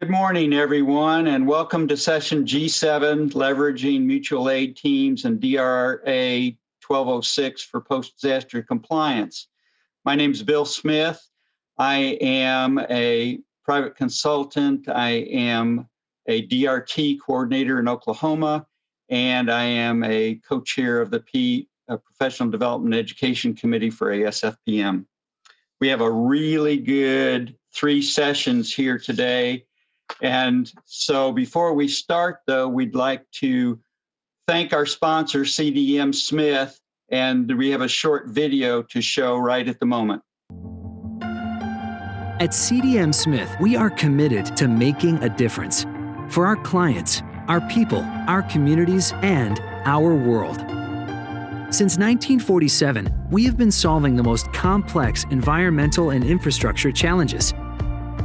Good morning, everyone, and welcome to session G7, Leveraging Mutual Aid Teams and DRRA 1206 for Post-Disaster Compliance. My name is Bill Smith. I am a private consultant. I am a DRT coordinator in Oklahoma, and I am a co-chair of the Professional Development Education Committee for ASFPM. We have a really good 3 sessions here today. And so before we start, though, we'd like to thank our sponsor, CDM Smith, and we have a short video to show right at the moment. At CDM Smith, we are committed to making a difference for our clients, our people, our communities, and our world. Since 1947, we have been solving the most complex environmental and infrastructure challenges.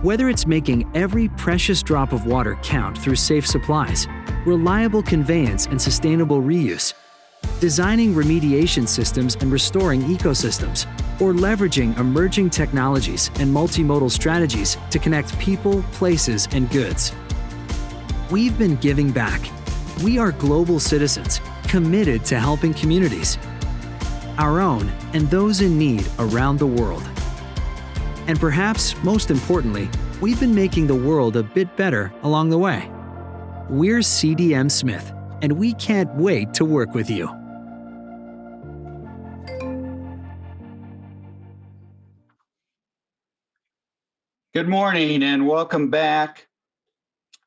Whether it's making every precious drop of water count through safe supplies, reliable conveyance and sustainable reuse, designing remediation systems and restoring ecosystems, or leveraging emerging technologies and multimodal strategies to connect people, places, and goods. We've been giving back. We are global citizens committed to helping communities, our own and those in need around the world. And perhaps most importantly, we've been making the world a bit better along the way. We're CDM Smith, and we can't wait to work with you. Good morning and welcome back.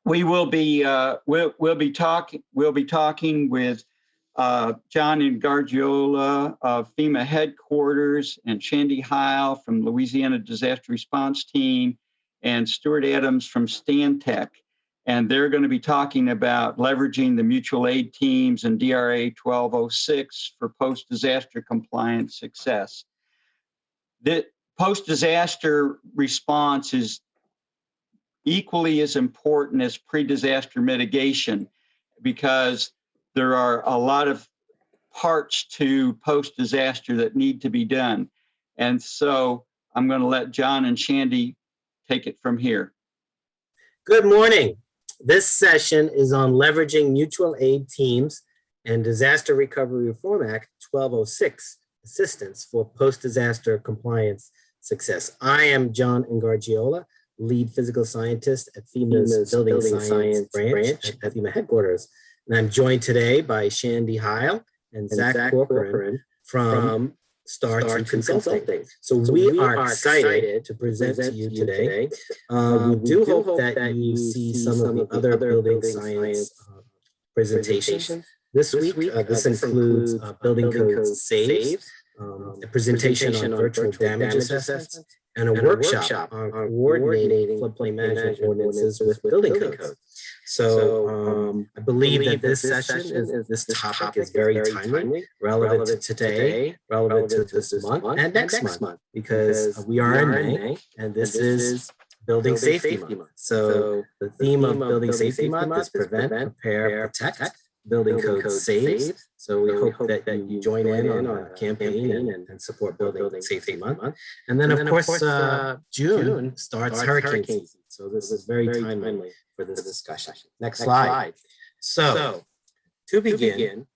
We will be we'll be talking with John Ingargiola of FEMA headquarters and Shandy Heil from Louisiana Disaster Response Team and Stuart Adams from Stantec. And they're going to be talking about leveraging the mutual aid teams and DRRA 1206 for post-disaster compliance success. The post-disaster response is equally as important as pre-disaster mitigation because there are a lot of parts to post-disaster that need to be done. And so I'm going to let John and Shandy take it from here. Good morning. This session is on leveraging mutual aid teams and Disaster Recovery Reform Act 1206 assistance for post-disaster compliance success. I am John Ingargiola, lead physical scientist at FEMA's Building Science branch at FEMA headquarters. And I'm joined today by Shandy Heil and Zach Corcoran from Star 2 Consulting. So we are excited to present to you today. We do hope that you see some of the other building science presentations this week. This includes building codes saves, a presentation on virtual damage assessments, and a workshop on coordinating floodplain management ordinances with building codes. So I believe that this session, this topic is very timely, relevant to today, relevant to this month and next month, because we are in May and this is Building Safety Month. So the theme of Building Safety Month is prevent, prepare, protect. Building code saves. So we hope that you join in on our campaign and support Building Safety Month. And then of course, June starts hurricane season. So this is very timely for this discussion. Next slide. So to begin,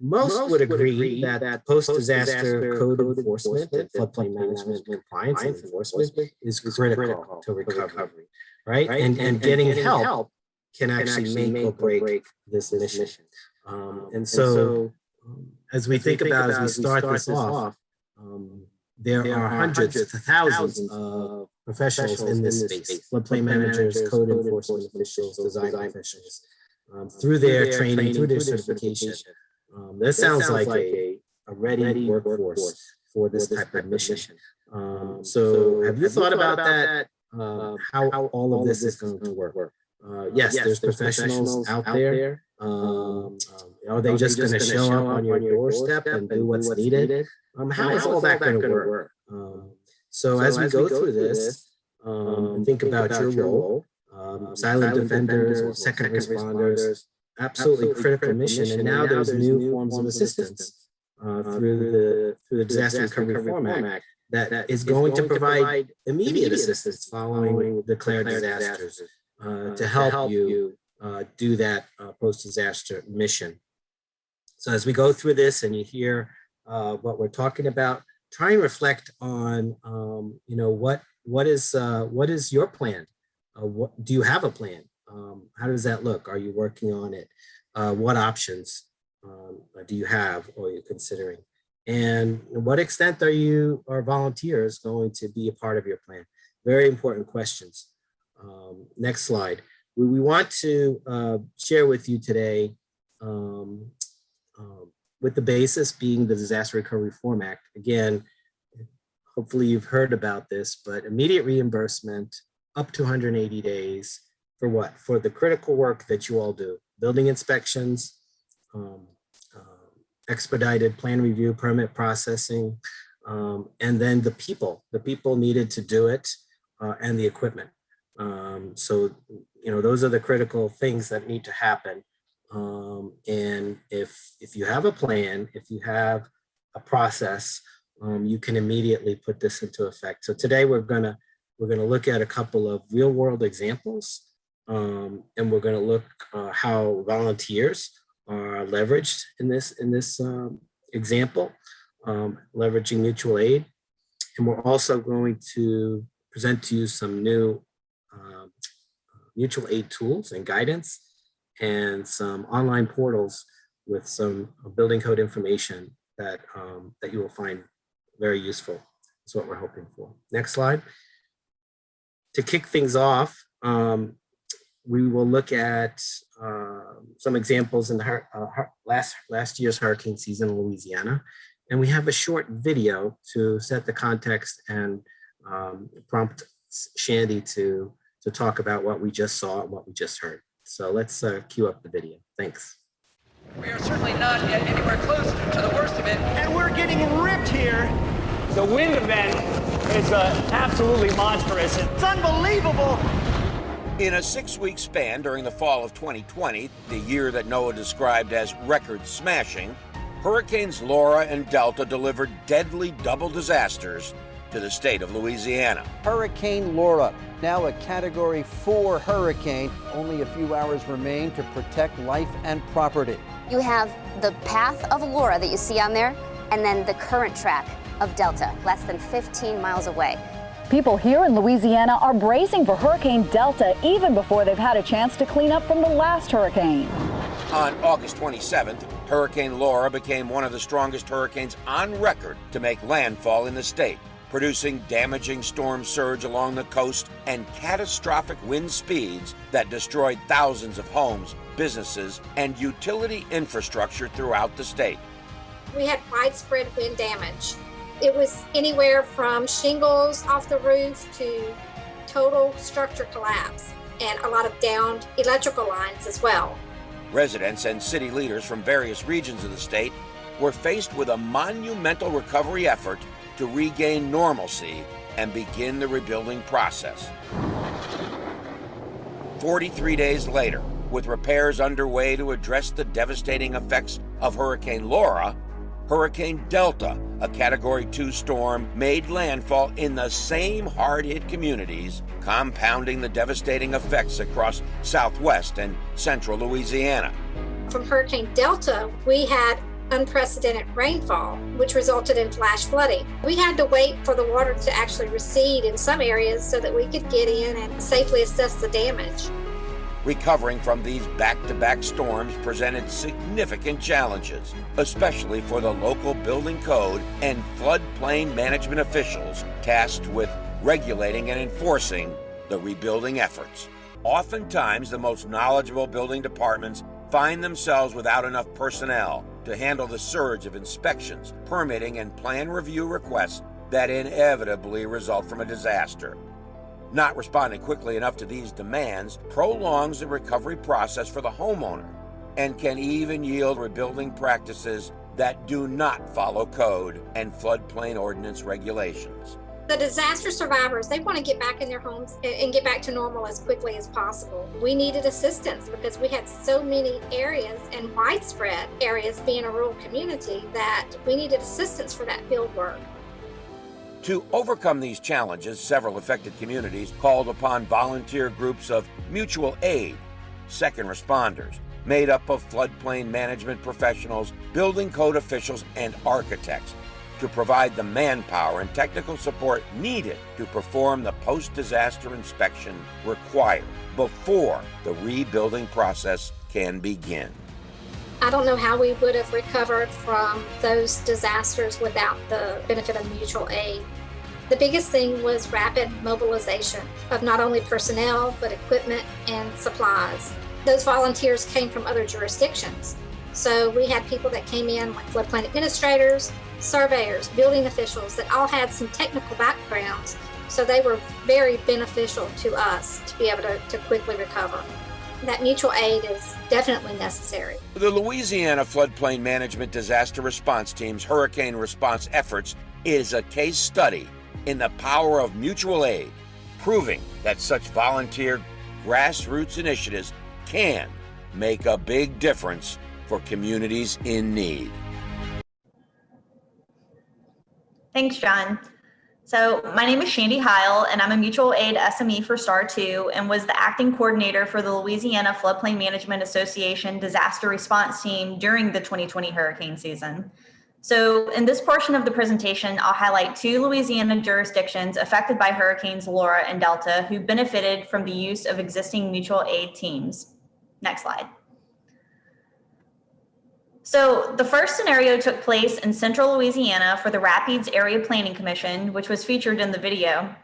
most would agree that post-disaster code enforcement and floodplain management compliance and enforcement is critical to recovery, right? And getting help can actually make or break this mission. And so as we think about, as we start this off, there are hundreds to thousands of professionals in this space, floodplain managers, code enforcement officials, design officials, through their training, through their certification. This sounds like a ready workforce for this type of mission. So have you thought about that, how all of this is going to work? Yes, there's professionals out there. Are they just going to show up on your doorstep and do what's needed? How is all that going to work? So as we go through this, and think about your role, silent defenders or second responders, absolutely critical mission. And now there's new forms of assistance through the Disaster Recovery Reform Act that is going to provide immediate assistance following declared disasters. to help you do that post-disaster mission. So as we go through this and you hear what we're talking about, try and reflect on, what is your plan? Do you have a plan? How does that look? Are you working on it? What options do you have or are you considering? And to what extent are volunteers going to be a part of your plan? Very important questions. Next slide. We want to share with you today, with the basis being the Disaster Recovery Reform Act. Again, hopefully you've heard about this, but immediate reimbursement up to 180 days for what? For the critical work that you all do. Building inspections, expedited plan review, permit processing, and then the people needed to do it, and the equipment. So, those are the critical things that need to happen. And if you have a plan, if you have a process, you can immediately put this into effect. So today we're gonna look at a couple of real world examples, and we're gonna look how volunteers are leveraged in this example, leveraging mutual aid. And we're also going to present to you some new mutual aid tools and guidance and some online portals with some building code information that you will find very useful. That's what we're hoping for. Next slide. To kick things off, we will look at some examples in the last year's hurricane season in Louisiana. And we have a short video to set the context and prompt Shandy to talk about what we just saw and what we just heard. So let's cue up the video. Thanks. We are certainly not anywhere close to the worst of it. And we're getting ripped here. The wind event is absolutely monstrous. It's unbelievable. In a 6-week span during the fall of 2020, the year that NOAA described as record-smashing, Hurricanes Laura and Delta delivered deadly double disasters to the state of Louisiana. Hurricane Laura, now a Category 4 hurricane. Only a few hours remain to protect life and property. You have the path of Laura that you see on there, and then the current track of Delta, less than 15 miles away. People here in Louisiana are bracing for Hurricane Delta even before they've had a chance to clean up from the last hurricane. On August 27th, Hurricane Laura became one of the strongest hurricanes on record to make landfall in the state, producing damaging storm surge along the coast and catastrophic wind speeds that destroyed thousands of homes, businesses, and utility infrastructure throughout the state. We had widespread wind damage. It was anywhere from shingles off the roof to total structure collapse and a lot of downed electrical lines as well. Residents and city leaders from various regions of the state were faced with a monumental recovery effort to regain normalcy and begin the rebuilding process. 43 days later, with repairs underway to address the devastating effects of Hurricane Laura, Hurricane Delta, a Category 2 storm, made landfall in the same hard-hit communities, compounding the devastating effects across southwest and central Louisiana. From Hurricane Delta, we had unprecedented rainfall, which resulted in flash flooding. We had to wait for the water to actually recede in some areas so that we could get in and safely assess the damage. Recovering from these back-to-back storms presented significant challenges, especially for the local building code and floodplain management officials tasked with regulating and enforcing the rebuilding efforts. Oftentimes, the most knowledgeable building departments find themselves without enough personnel to handle the surge of inspections, permitting, and plan review requests that inevitably result from a disaster. Not responding quickly enough to these demands prolongs the recovery process for the homeowner and can even yield rebuilding practices that do not follow code and floodplain ordinance regulations. The disaster survivors, they want to get back in their homes and get back to normal as quickly as possible. We needed assistance because we had so many areas and widespread areas being a rural community that we needed assistance for that field work. To overcome these challenges, several affected communities called upon volunteer groups of mutual aid, second responders, made up of floodplain management professionals, building code officials, and architects, to provide the manpower and technical support needed to perform the post-disaster inspection required before the rebuilding process can begin. I don't know how we would have recovered from those disasters without the benefit of mutual aid. The biggest thing was rapid mobilization of not only personnel, but equipment and supplies. Those volunteers came from other jurisdictions. So we had people that came in like floodplain administrators, surveyors, building officials that all had some technical backgrounds. So they were very beneficial to us to be able to quickly recover. That mutual aid is definitely necessary. The Louisiana Floodplain Management Disaster Response Team's hurricane response efforts is a case study in the power of mutual aid, proving that such volunteer grassroots initiatives can make a big difference for communities in need. Thanks, John. So my name is Shandy Heil, and I'm a mutual aid SME for STAR 2 and was the acting coordinator for the Louisiana Floodplain Management Association disaster response team during the 2020 hurricane season. So in this portion of the presentation, I'll highlight 2 Louisiana jurisdictions affected by hurricanes Laura and Delta who benefited from the use of existing mutual aid teams. Next slide. So the first scenario took place in central Louisiana for the Rapides Area Planning Commission, which was featured in the video,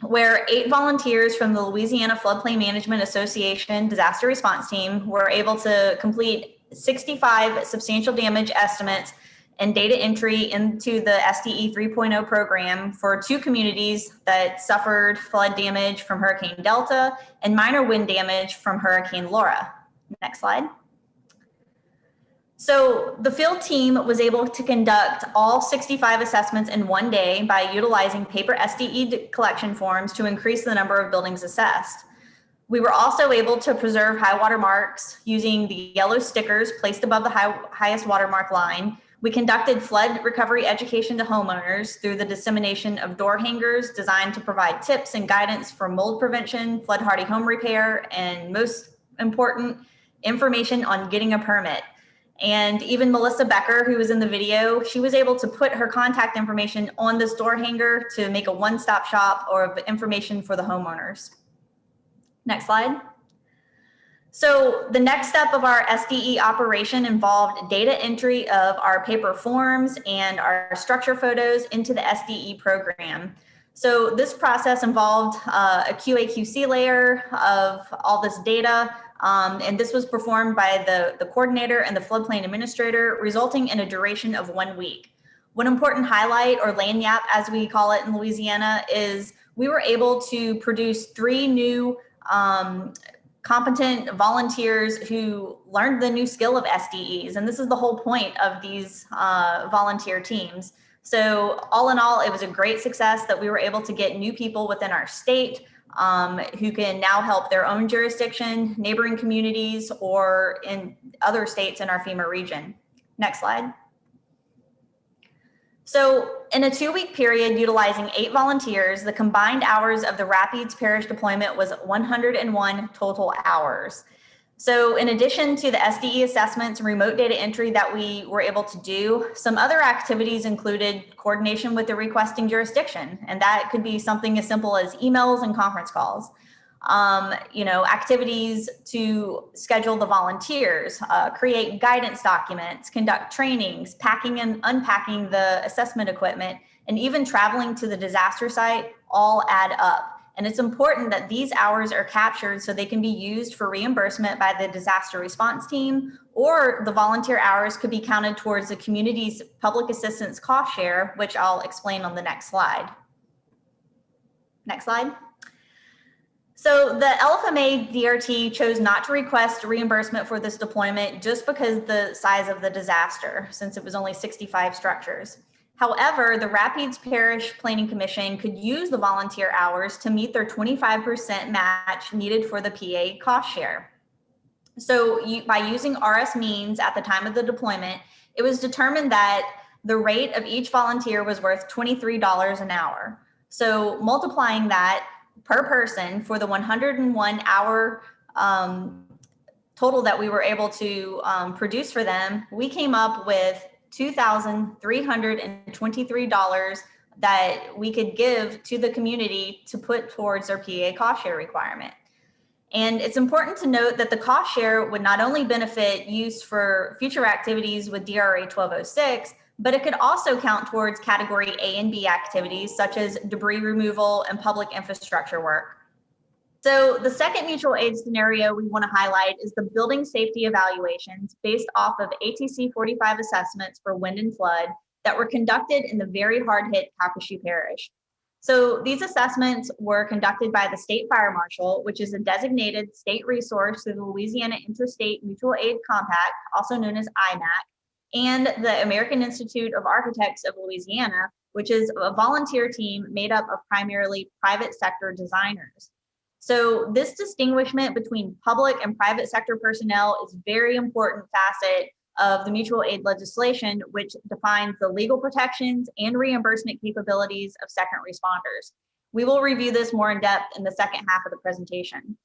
where 8 volunteers from the Louisiana Floodplain Management Association disaster response team were able to complete 65 substantial damage estimates and data entry into the SDE 3.0 program for 2 communities that suffered flood damage from Hurricane Delta and minor wind damage from Hurricane Laura. Next slide. So the field team was able to conduct all 65 assessments in one day by utilizing paper SDE collection forms to increase the number of buildings assessed. We were also able to preserve high water marks using the yellow stickers placed above the highest watermark line. We conducted flood recovery education to homeowners through the dissemination of door hangers designed to provide tips and guidance for mold prevention, flood hardy home repair, and most important, information on getting a permit. And even Melissa Becker, who was in the video, she was able to put her contact information on this door hanger to make a one-stop shop or information for the homeowners. Next slide. So the next step of our SDE operation involved data entry of our paper forms and our structure photos into the SDE program. So this process involved a QA/QC layer of all this data, and this was performed by the coordinator and the floodplain administrator, resulting in a duration of 1 week. One important highlight, or lagniappe as we call it in Louisiana, is we were able to produce 3 new competent volunteers who learned the new skill of SDEs. And this is the whole point of these volunteer teams. So all in all, it was a great success that we were able to get new people within our state who can now help their own jurisdiction, neighboring communities, or in other states in our FEMA region. Next slide. So in a 2-week period, utilizing 8 volunteers, the combined hours of the Rapides Parish deployment was 101 total hours. So in addition to the SDE assessments and remote data entry that we were able to do, some other activities included coordination with the requesting jurisdiction. And that could be something as simple as emails and conference calls. Activities to schedule the volunteers, create guidance documents, conduct trainings, packing and unpacking the assessment equipment, and even traveling to the disaster site all add up. And it's important that these hours are captured so they can be used for reimbursement by the disaster response team, or the volunteer hours could be counted towards the community's public assistance cost share, which I'll explain on the next slide. Next slide. So the LFMA DRT chose not to request reimbursement for this deployment just because the size of the disaster, since it was only 65 structures. However, the Rapides Parish Planning Commission could use the volunteer hours to meet their 25% match needed for the PA cost share. So by using RS means at the time of the deployment, it was determined that the rate of each volunteer was worth $23 an hour. So multiplying that per person for the 101 hour total that we were able to produce for them, we came up with $2,323 that we could give to the community to put towards their PA cost share requirement. And it's important to note that the cost share would not only benefit use for future activities with DRRA 1206, but it could also count towards category A and B activities such as debris removal and public infrastructure work. So the second mutual aid scenario we want to highlight is the building safety evaluations based off of ATC 45 assessments for wind and flood that were conducted in the very hard hit Calcasieu Parish. So these assessments were conducted by the State Fire Marshal, which is a designated state resource through the Louisiana Interstate Mutual Aid Compact, also known as IMAC, and the American Institute of Architects of Louisiana, which is a volunteer team made up of primarily private sector designers. So this distinguishment between public and private sector personnel is a very important facet of the mutual aid legislation, which defines the legal protections and reimbursement capabilities of second responders. We will review this more in depth in the second half of the presentation.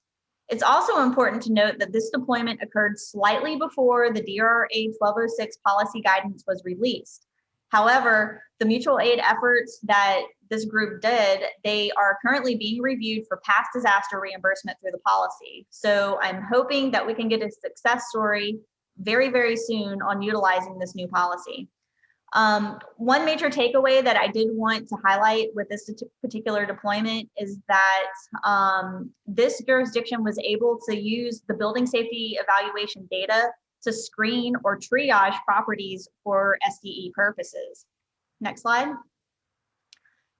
It's also important to note that this deployment occurred slightly before the DRRA 1206 policy guidance was released. However, the mutual aid efforts that this group did, they are currently being reviewed for past disaster reimbursement through the policy. So I'm hoping that we can get a success story very, very soon on utilizing this new policy. One major takeaway that I did want to highlight with this particular deployment is that this jurisdiction was able to use the building safety evaluation data to screen or triage properties for SDE purposes. Next slide.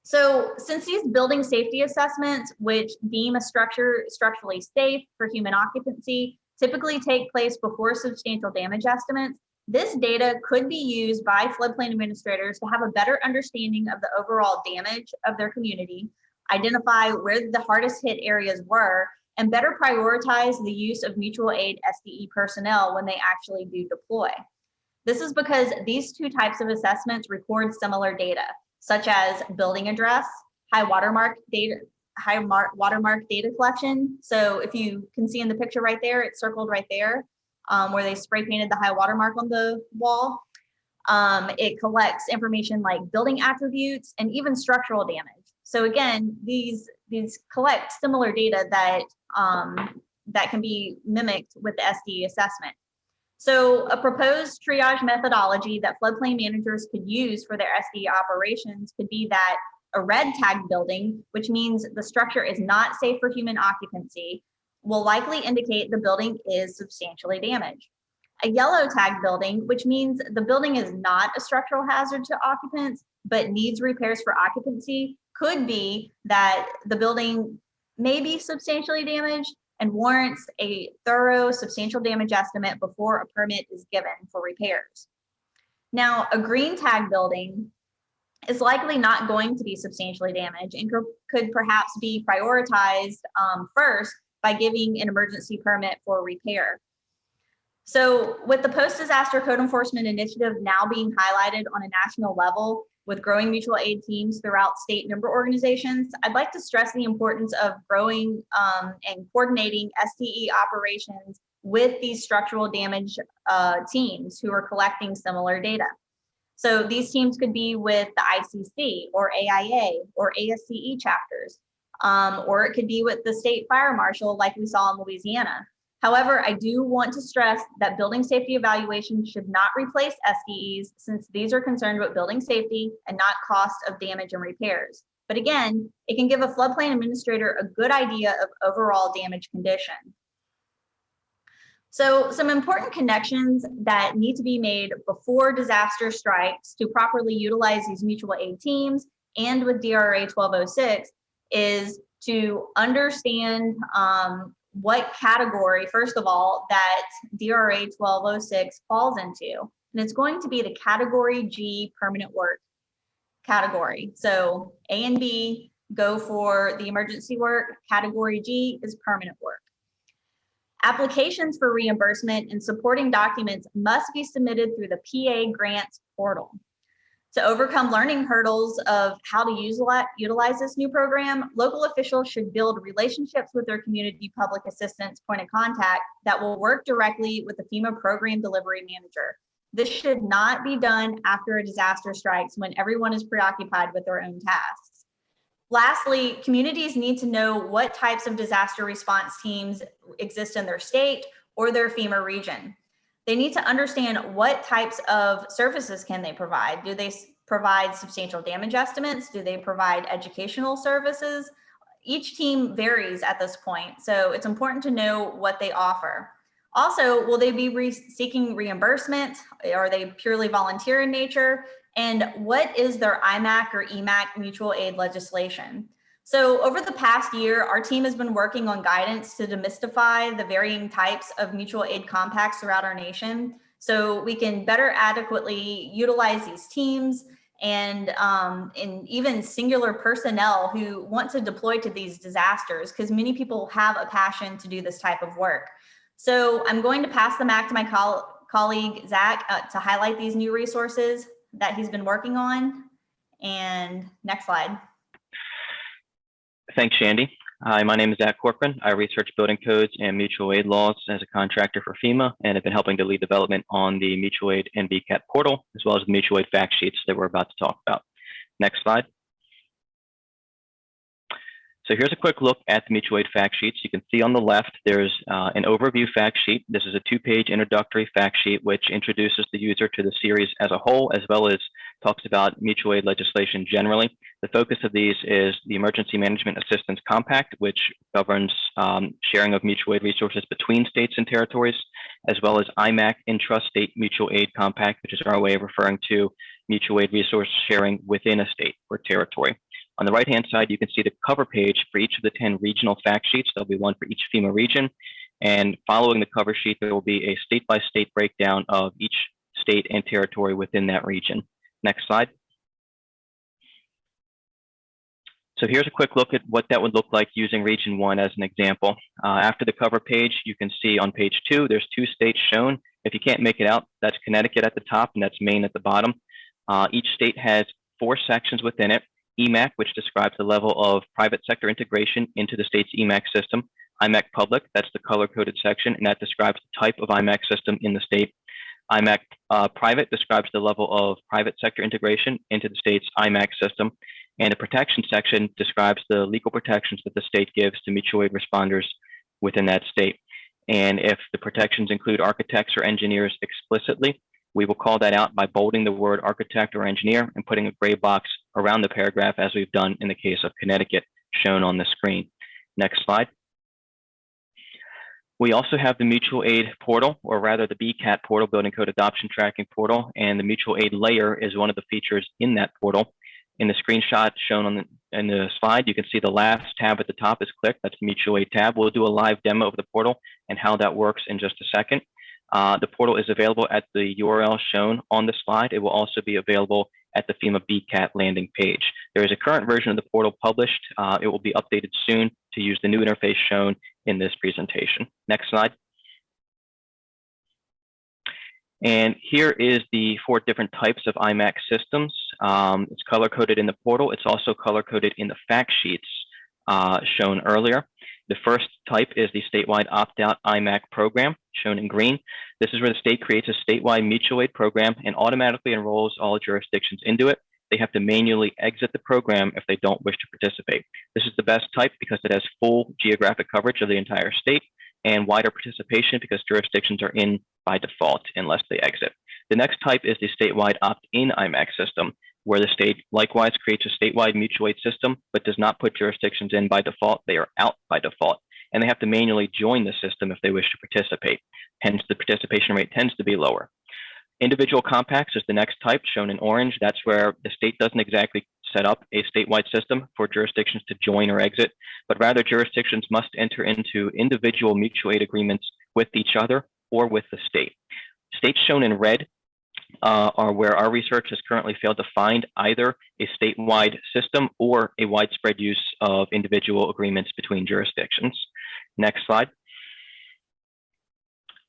So since these building safety assessments, which deem a structure structurally safe for human occupancy, typically take place before substantial damage estimates, this data could be used by floodplain administrators to have a better understanding of the overall damage of their community, identify where the hardest hit areas were, and better prioritize the use of mutual aid SDE personnel when they actually do deploy. This is because these two types of assessments record similar data, such as building address, high watermark data collection. So if you can see in the picture right there, it's circled right there where they spray painted the high watermark on the wall. It collects information like building attributes and even structural damage. So again, these collect similar data that can be mimicked with the SDE assessment. So a proposed triage methodology that floodplain managers could use for their SDE operations could be that a red tagged building, which means the structure is not safe for human occupancy, will likely indicate the building is substantially damaged. A yellow tagged building, which means the building is not a structural hazard to occupants, but needs repairs for occupancy, could be that the building may be substantially damaged and warrants a thorough substantial damage estimate before a permit is given for repairs. Now, a green tag building is likely not going to be substantially damaged and could perhaps be prioritized first by giving an emergency permit for repair. So with the post-disaster code enforcement initiative now being highlighted on a national level with growing mutual aid teams throughout state member organizations, I'd like to stress the importance of growing and coordinating SDE operations with these structural damage teams who are collecting similar data. So these teams could be with the ICC or AIA or ASCE chapters, or it could be with the state fire marshal like we saw in Louisiana. However, I do want to stress that building safety evaluation should not replace SDEs since these are concerned with building safety and not cost of damage and repairs. But again, it can give a floodplain administrator a good idea of overall damage condition. So some important connections that need to be made before disaster strikes to properly utilize these mutual aid teams and with DRRA 1206 is to understand what category, first of all, that DRRA 1206 falls into. And it's going to be the category G permanent work category. So A and B go for the emergency work. Category G is permanent work. Applications for reimbursement and supporting documents must be submitted through the PA grants portal. To overcome learning hurdles of how to utilize this new program, local officials should build relationships with their community public assistance point of contact that will work directly with the FEMA program delivery manager. This should not be done after a disaster strikes when everyone is preoccupied with their own tasks. Lastly, communities need to know what types of disaster response teams exist in their state or their FEMA region. They need to understand what types of services can they provide. Do they provide substantial damage estimates? Do they provide educational services? Each team varies at this point, so it's important to know what they offer. Also, will they be seeking reimbursement? Are they purely volunteer in nature? And what is their IMAC or EMAC mutual aid legislation? So over the past year, our team has been working on guidance to demystify the varying types of mutual aid compacts throughout our nation, so we can better adequately utilize these teams and even singular personnel who want to deploy to these disasters, because many people have a passion to do this type of work. So I'm going to pass the mic to my colleague, Zach, to highlight these new resources that he's been working on. And next slide. Thanks, Shandy. Hi, my name is Zach Corcoran. I research building codes and mutual aid laws as a contractor for FEMA, and have been helping to lead development on the mutual aid and BCAT portal, as well as the mutual aid fact sheets that we're about to talk about. Next slide. So here's a quick look at the mutual aid fact sheets. You can see on the left, there's an overview fact sheet. This is a 2-page introductory fact sheet, which introduces the user to the series as a whole, as well as talks about mutual aid legislation generally. The focus of these is the Emergency Management Assistance Compact, which governs sharing of mutual aid resources between states and territories, as well as IMAC, Intrastate Mutual Aid Compact, which is our way of referring to mutual aid resource sharing within a state or territory. On the right-hand side, you can see the cover page for each of the 10 regional fact sheets. There'll be one for each FEMA region. And following the cover sheet, there will be a state-by-state breakdown of each state and territory within that region. Next slide. So here's a quick look at what that would look like using Region 1 as an example. After the cover page, you can see on page 2, there's 2 states shown. If you can't make it out, that's Connecticut at the top and that's Maine at the bottom. Each state has 4 sections within it. EMAC, which describes the level of private sector integration into the state's EMAC system. IMAC Public, that's the color-coded section, and that describes the type of IMAC system in the state. IMAC Private describes the level of private sector integration into the state's IMAC system. And the protection section describes the legal protections that the state gives to mutual aid responders within that state. And if the protections include architects or engineers explicitly, we will call that out by bolding the word architect or engineer and putting a gray box around the paragraph, as we've done in the case of Connecticut, shown on the screen. Next slide. We also have the mutual aid portal, or rather the BCAT portal, Building Code Adoption Tracking Portal, and the mutual aid layer is one of the features in that portal. In the screenshot shown in the slide, you can see the last tab at the top is clicked. That's the mutual aid tab. We'll do a live demo of the portal and how that works in just a second. The portal is available at the URL shown on the slide. It will also be available at the FEMA BCAT landing page. There is a current version of the portal published. It will be updated soon to use the new interface shown in this presentation. Next slide. And here is the 4 different types of IMAC systems. It's color-coded in the portal. It's also color-coded in the fact sheets shown earlier. The first type is the statewide opt-out IMAC program, shown in green. This is where the state creates a statewide mutual aid program and automatically enrolls all jurisdictions into it. They have to manually exit the program if they don't wish to participate. This is the best type because it has full geographic coverage of the entire state and wider participation because jurisdictions are in by default unless they exit. The next type is the statewide opt-in IMAC system, where the state likewise creates a statewide mutual aid system, but does not put jurisdictions in by default. They are out by default, and they have to manually join the system if they wish to participate. Hence, the participation rate tends to be lower. Individual compacts is the next type, shown in orange. That's where the state doesn't exactly set up a statewide system for jurisdictions to join or exit, but rather jurisdictions must enter into individual mutual aid agreements with each other or with the state. States shown in red are where our research has currently failed to find either a statewide system or a widespread use of individual agreements between jurisdictions. Next slide.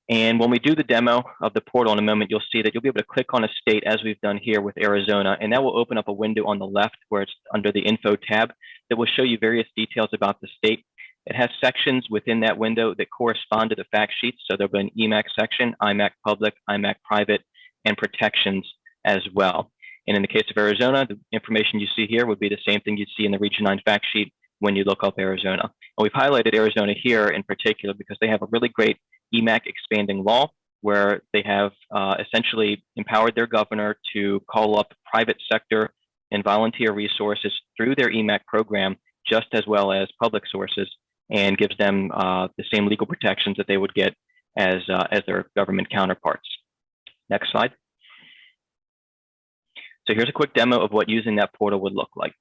And when we do the demo of the portal in a moment, you'll see that you'll be able to click on a state as we've done here with Arizona, and that will open up a window on the left where it's under the info tab that will show you various details about the state. It has sections within that window that correspond to the fact sheets. So there'll be an EMAC section, IMAC public, IMAC private, and protections as well. And in the case of Arizona, the information you see here would be the same thing you'd see in the Region 9 fact sheet when you look up Arizona. And we've highlighted Arizona here in particular because they have a really great EMAC expanding law where they have essentially empowered their governor to call up private sector and volunteer resources through their EMAC program, just as well as public sources, and gives them the same legal protections that they would get as their government counterparts. Next slide. So here's a quick demo of what using that portal would look like.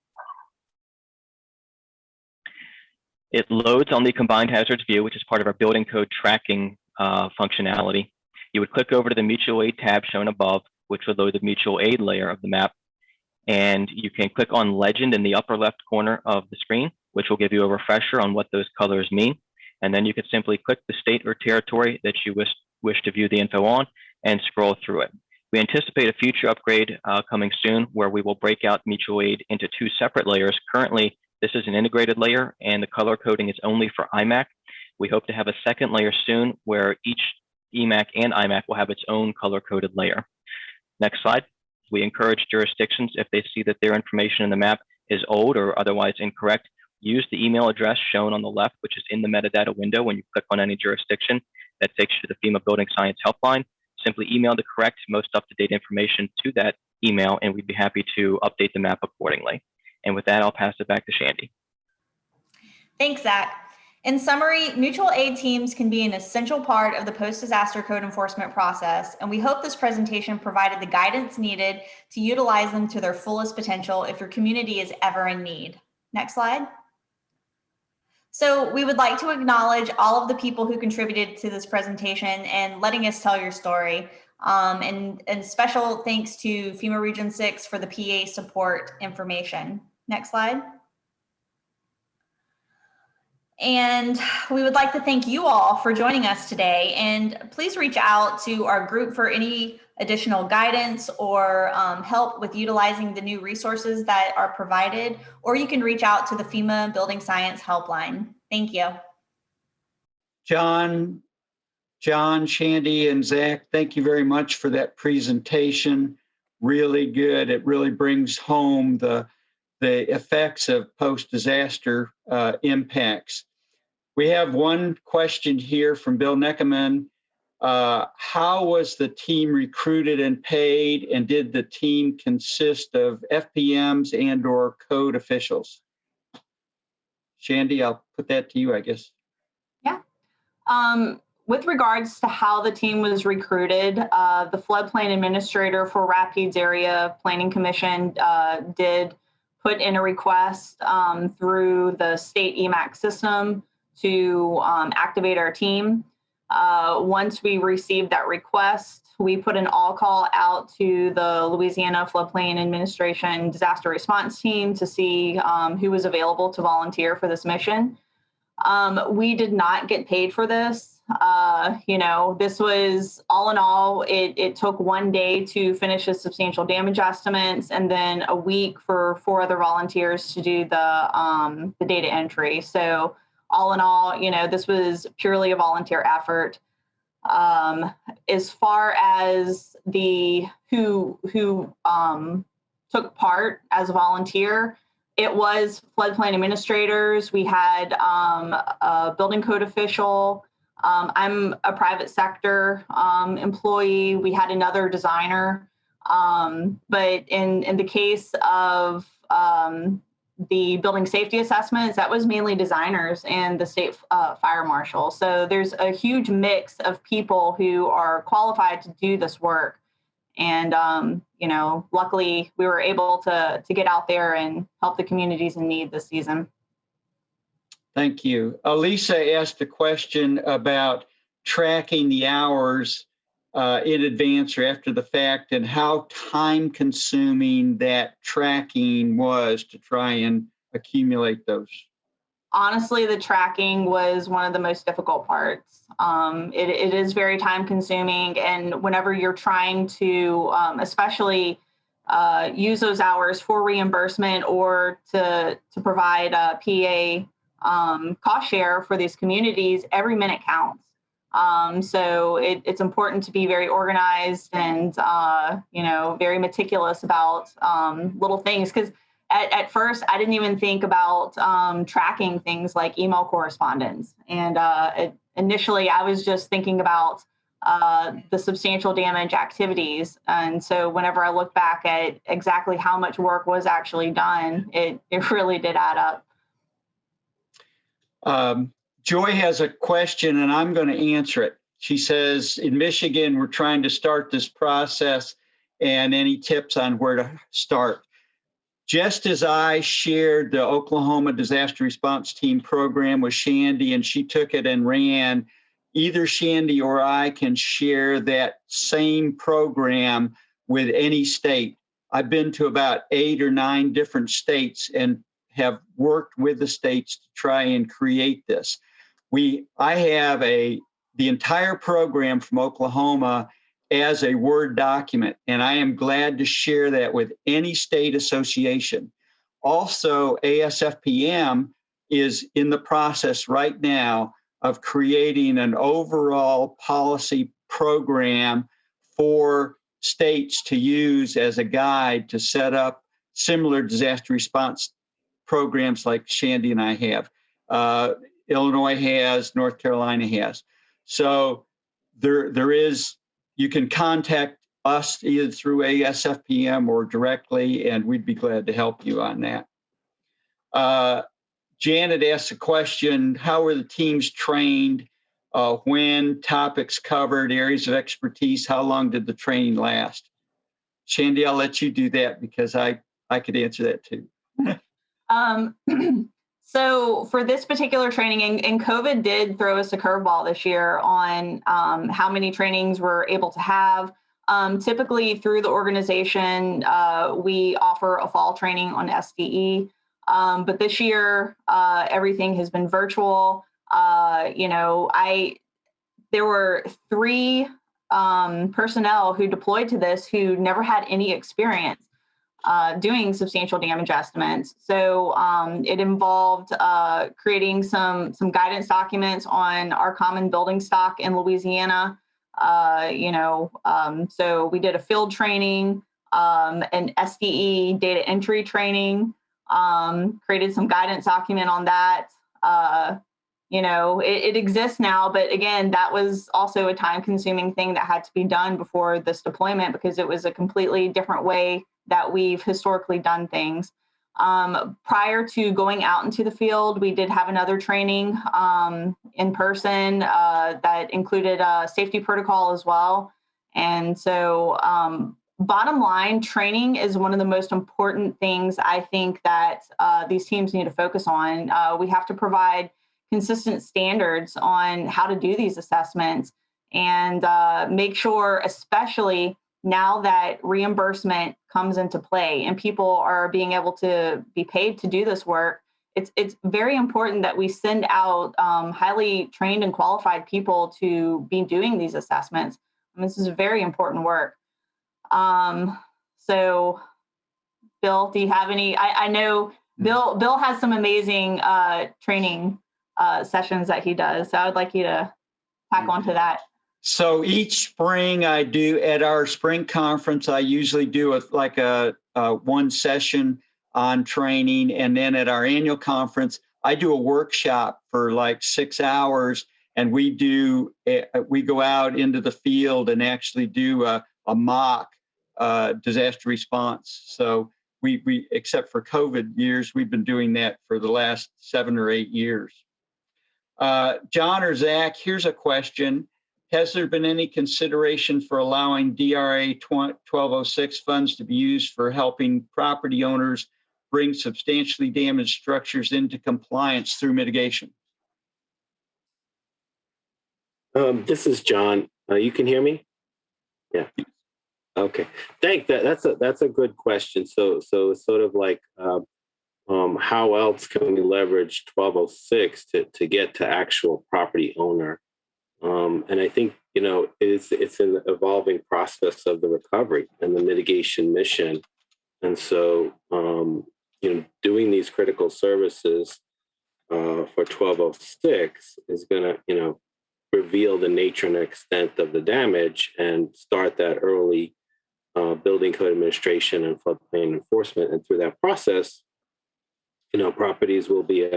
It loads on the combined hazards view, which is part of our building code tracking functionality. You would click over to the mutual aid tab shown above, which would load the mutual aid layer of the map. And you can click on legend in the upper left corner of the screen, which will give you a refresher on what those colors mean. And then you could simply click the state or territory that you wish to view the info on and scroll through it. We anticipate a future upgrade coming soon where we will break out mutual aid into 2 separate layers. Currently, this is an integrated layer and the color coding is only for IMAC. We hope to have a second layer soon where each EMAC and IMAC will have its own color coded layer. Next slide. We encourage jurisdictions, if they see that their information in the map is old or otherwise incorrect, use the email address shown on the left, which is in the metadata window when you click on any jurisdiction that takes you to the FEMA Building Science Helpline. Simply email the correct, most up-to-date information to that email, and we'd be happy to update the map accordingly. And with that, I'll pass it back to Shandy. Thanks, Zach. In summary, mutual aid teams can be an essential part of the post-disaster code enforcement process, and we hope this presentation provided the guidance needed to utilize them to their fullest potential if your community is ever in need. Next slide. So we would like to acknowledge all of the people who contributed to this presentation and letting us tell your story. And special thanks to FEMA Region 6 for the PA support information. Next slide. And we would like to thank you all for joining us today. And please reach out to our group for any additional guidance or help with utilizing the new resources that are provided, or you can reach out to the FEMA Building Science Helpline. Thank you. John, Shandy, and Zach, thank you very much for that presentation. Really good. It really brings home the effects of post-disaster impacts. We have one question here from Bill Neckerman. How was the team recruited and paid, and did the team consist of FPMs and/or code officials? Shandy, I'll put that to you, I guess. Yeah. With regards to how the team was recruited, the floodplain administrator for Rapides Area Planning Commission did put in a request through the state EMAC system to activate our team. Once we received that request, we put an all call out to the Louisiana Floodplain Administration disaster response team to see who was available to volunteer for this mission. We did not get paid for this. This was all in all, it took 1 day to finish the substantial damage estimates and then a week for 4 other volunteers to do the data entry. So all in all, this was purely a volunteer effort. As far as the who took part as a volunteer, it was floodplain administrators. We had a building code official. I'm a private sector employee. We had another designer. But in the case of the building safety assessments, that was mainly designers and the state fire marshal. So there's a huge mix of people who are qualified to do this work. And, luckily we were able to get out there and help the communities in need this season. Thank you. Elisa asked a question about tracking the hours in advance or after the fact and how time consuming that tracking was to try and accumulate those. Honestly, the tracking was one of the most difficult parts. It is very time consuming. And whenever you're trying to, especially use those hours for reimbursement or to provide a PA cost share for these communities, every minute counts. So it's important to be very organized and, very meticulous about little things. Because at first, I didn't even think about tracking things like email correspondence. And initially, I was just thinking about the substantial damage activities. And so whenever I look back at exactly how much work was actually done, it really did add up. Joy has a question, and I'm going to answer it. She says, in Michigan, we're trying to start this process, and any tips on where to start? Just as I shared the Oklahoma Disaster Response Team program with Shandy, and she took it and ran, either Shandy or I can share that same program with any state. I've been to about 8 or 9 different states and have worked with the states to try and create this. I have the entire program from Oklahoma as a Word document, and I am glad to share that with any state association. Also, ASFPM is in the process right now of creating an overall policy program for states to use as a guide to set up similar disaster response programs like Shandy and I have. Illinois has, North Carolina has. So there is, you can contact us either through ASFPM or directly, and we'd be glad to help you on that. Janet asked a question, how were the teams trained? When, topics covered, areas of expertise, how long did the training last? Shandy, I'll let you do that because I could answer that too. So for this particular training, and COVID did throw us a curveball this year on how many trainings we're able to have. Typically through the organization, we offer a fall training on SDE. But this year, everything has been virtual. There were 3 personnel who deployed to this who never had any experience doing substantial damage estimates. So it involved creating some guidance documents on our common building stock in Louisiana. So we did a field training, an SDE data entry training, created some guidance document on that. It exists now, but again, that was also a time-consuming thing that had to be done before this deployment because it was a completely different way that we've historically done things. Prior to going out into the field, we did have another training in person that included a safety protocol as well. And so bottom line, training is one of the most important things I think that these teams need to focus on. We have to provide consistent standards on how to do these assessments and make sure, especially now that reimbursement comes into play and people are being able to be paid to do this work, it's very important that we send out highly trained and qualified people to be doing these assessments. This is very important work. So, Bill, do you have any? I know Bill has some amazing training sessions that he does, so I would like you to tack on to that. So each spring I do at our spring conference, I usually do a one session on training. And then at our annual conference, I do a workshop for like 6 hours. And we go out into the field and actually do a mock disaster response. So we, except for COVID years, we've been doing that for the last 7 or 8 years. John or Zach, here's a question. Has there been any consideration for allowing DRRA 1206 funds to be used for helping property owners bring substantially damaged structures into compliance through mitigation? This is John. You can hear me? Yeah. Okay. That's a good question. So it's sort of like how else can we leverage 1206 to get to actual property owner? And I think, it's an evolving process of the recovery and the mitigation mission. And so, doing these critical services for 1206 is going to, reveal the nature and extent of the damage and start that early building code administration and floodplain enforcement. And through that process, properties will be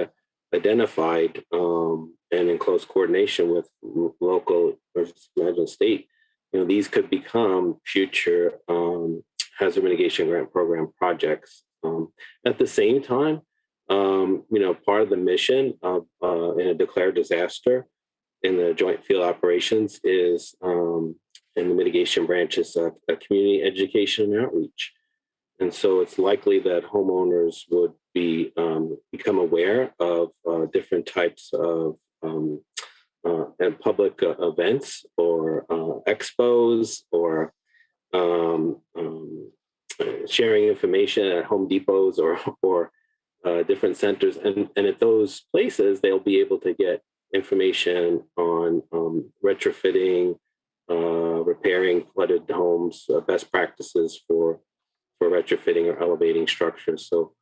identified and in close coordination with local or imagine state. These could become future hazard mitigation grant program projects. At the same time, part of the mission of in a declared disaster in the joint field operations is in the mitigation branches of community education and outreach. And so it's likely that homeowners would be become aware of different types of and public events or expos or sharing information at Home Depots or different centers. And at those places, they'll be able to get information on retrofitting, repairing flooded homes, best practices for retrofitting or elevating structures. So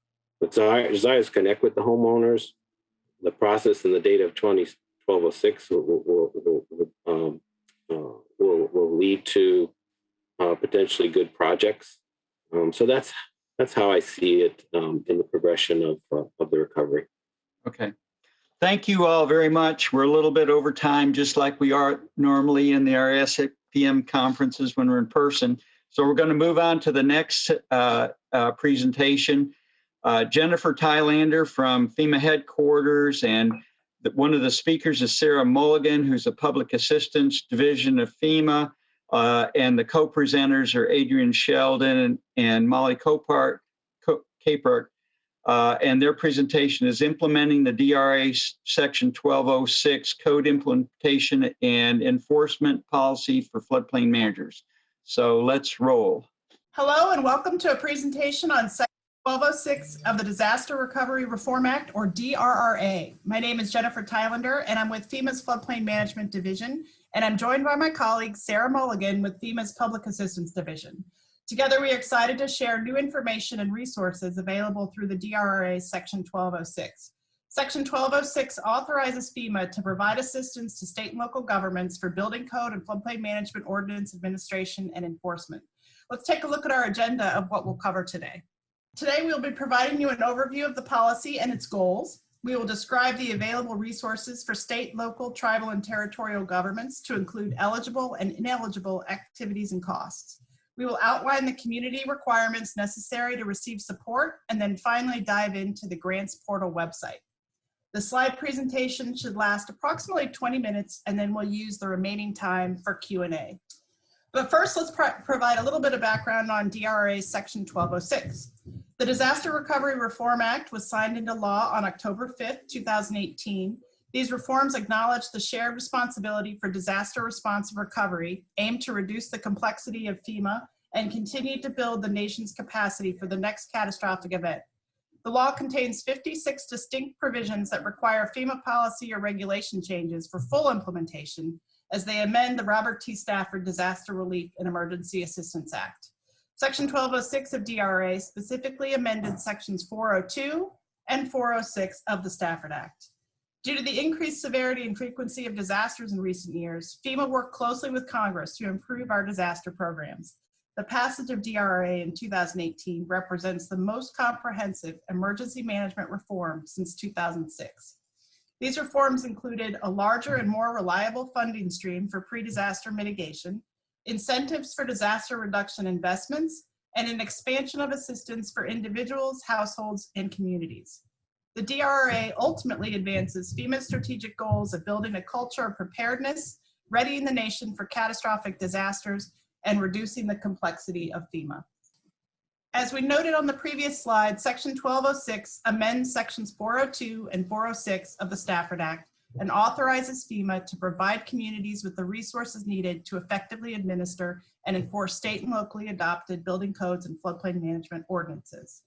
the desire is to connect with the homeowners. The process and the data of 1206 will lead to potentially good projects. So that's how I see it in the progression of the recovery. Okay. Thank you all very much. We're a little bit over time, just like we are normally in the ASFPM conferences when we're in person. So we're going to move on to the next presentation. Jennifer Tylander from FEMA headquarters, and one of the speakers is Sarah Mulligan, who's a Public Assistance Division of FEMA, and the co-presenters are Adrian Sheldon and Molly Capart, and their presentation is Implementing the DRRA Section 1206 Code Implementation and Enforcement Policy for Floodplain Managers. So let's roll. Hello and welcome to a presentation on Section 1206 of the Disaster Recovery Reform Act, or DRRA. My name is Jennifer Tylander and I'm with FEMA's Floodplain Management Division, and I'm joined by my colleague Sarah Mulligan with FEMA's Public Assistance Division. Together, we are excited to share new information and resources available through the DRRA Section 1206. Section 1206 authorizes FEMA to provide assistance to state and local governments for building code and floodplain management ordinance administration and enforcement. Let's take a look at our agenda of what we'll cover today. Today, we'll be providing you an overview of the policy and its goals. We will describe the available resources for state, local, tribal, and territorial governments to include eligible and ineligible activities and costs. We will outline the community requirements necessary to receive support, and then finally dive into the grants portal website. The slide presentation should last approximately 20 minutes, and then we'll use the remaining time for Q&A. But first, let's provide a little bit of background on DRRA Section 1206. The Disaster Recovery Reform Act was signed into law on October 5th, 2018. These reforms acknowledge the shared responsibility for disaster response and recovery, aim to reduce the complexity of FEMA, and continue to build the nation's capacity for the next catastrophic event. The law contains 56 distinct provisions that require FEMA policy or regulation changes for full implementation as they amend the Robert T. Stafford Disaster Relief and Emergency Assistance Act. Section 1206 of DRRA specifically amended sections 402 and 406 of the Stafford Act. Due to the increased severity and frequency of disasters in recent years, FEMA worked closely with Congress to improve our disaster programs. The passage of DRRA in 2018 represents the most comprehensive emergency management reform since 2006. These reforms included a larger and more reliable funding stream for pre-disaster mitigation, incentives for disaster reduction investments, and an expansion of assistance for individuals, households, and communities. The DRRA ultimately advances FEMA's strategic goals of building a culture of preparedness, readying the nation for catastrophic disasters, and reducing the complexity of FEMA. As we noted on the previous slide, Section 1206 amends Sections 402 and 406 of the Stafford Act and authorizes FEMA to provide communities with the resources needed to effectively administer and enforce state and locally adopted building codes and floodplain management ordinances.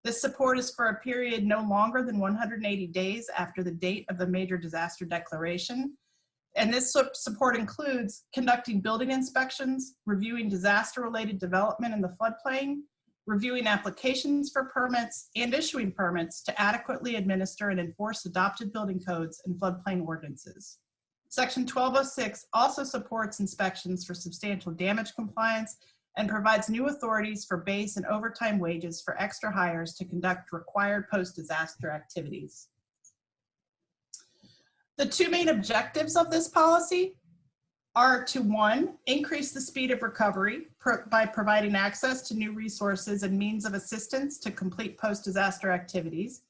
This support is for a period no longer than 180 days after the date of the major disaster declaration. And this support includes conducting building inspections, reviewing disaster-related development in the floodplain, reviewing applications for permits, and issuing permits to adequately administer and enforce adopted building codes and floodplain ordinances. Section 1206 also supports inspections for substantial damage compliance and provides new authorities for base and overtime wages for extra hires to conduct required post-disaster activities. The two main objectives of this policy are to, one, increase the speed of recovery by providing access to new resources and means of assistance to complete post-disaster activities,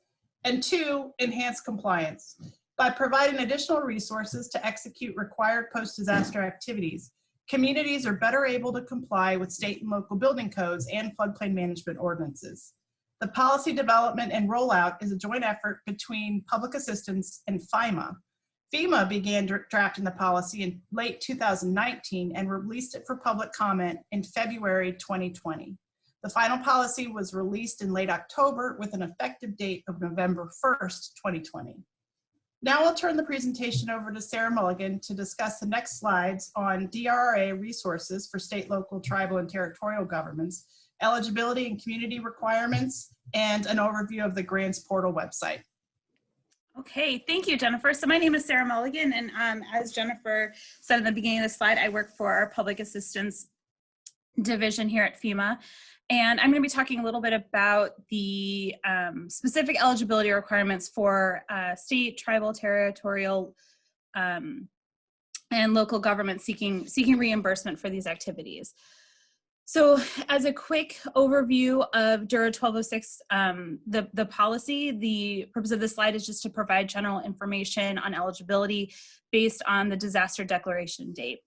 and two, enhance compliance by providing additional resources to execute required post-disaster activities. Communities are better able to comply with state and local building codes and floodplain management ordinances. The policy development and rollout is a joint effort between public assistance and FEMA. FEMA began drafting the policy in late 2019 and released it for public comment in February 2020. The final policy was released in late October with an effective date of November 1st, 2020. Now I'll turn the presentation over to Sarah Mulligan to discuss the next slides on DRRA resources for state, local, tribal, and territorial governments, eligibility and community requirements, and an overview of the grants portal website. Okay, thank you, Jennifer. So my name is Sarah Mulligan, and as Jennifer said in the beginning of the slide, I work for our Public Assistance Division here at FEMA. And I'm going to be talking a little bit about the specific eligibility requirements for state, tribal, territorial, and local governments seeking reimbursement for these activities. So as a quick overview of DRRA 1206, the policy, the purpose of this slide is just to provide general information on eligibility based on the disaster declaration date.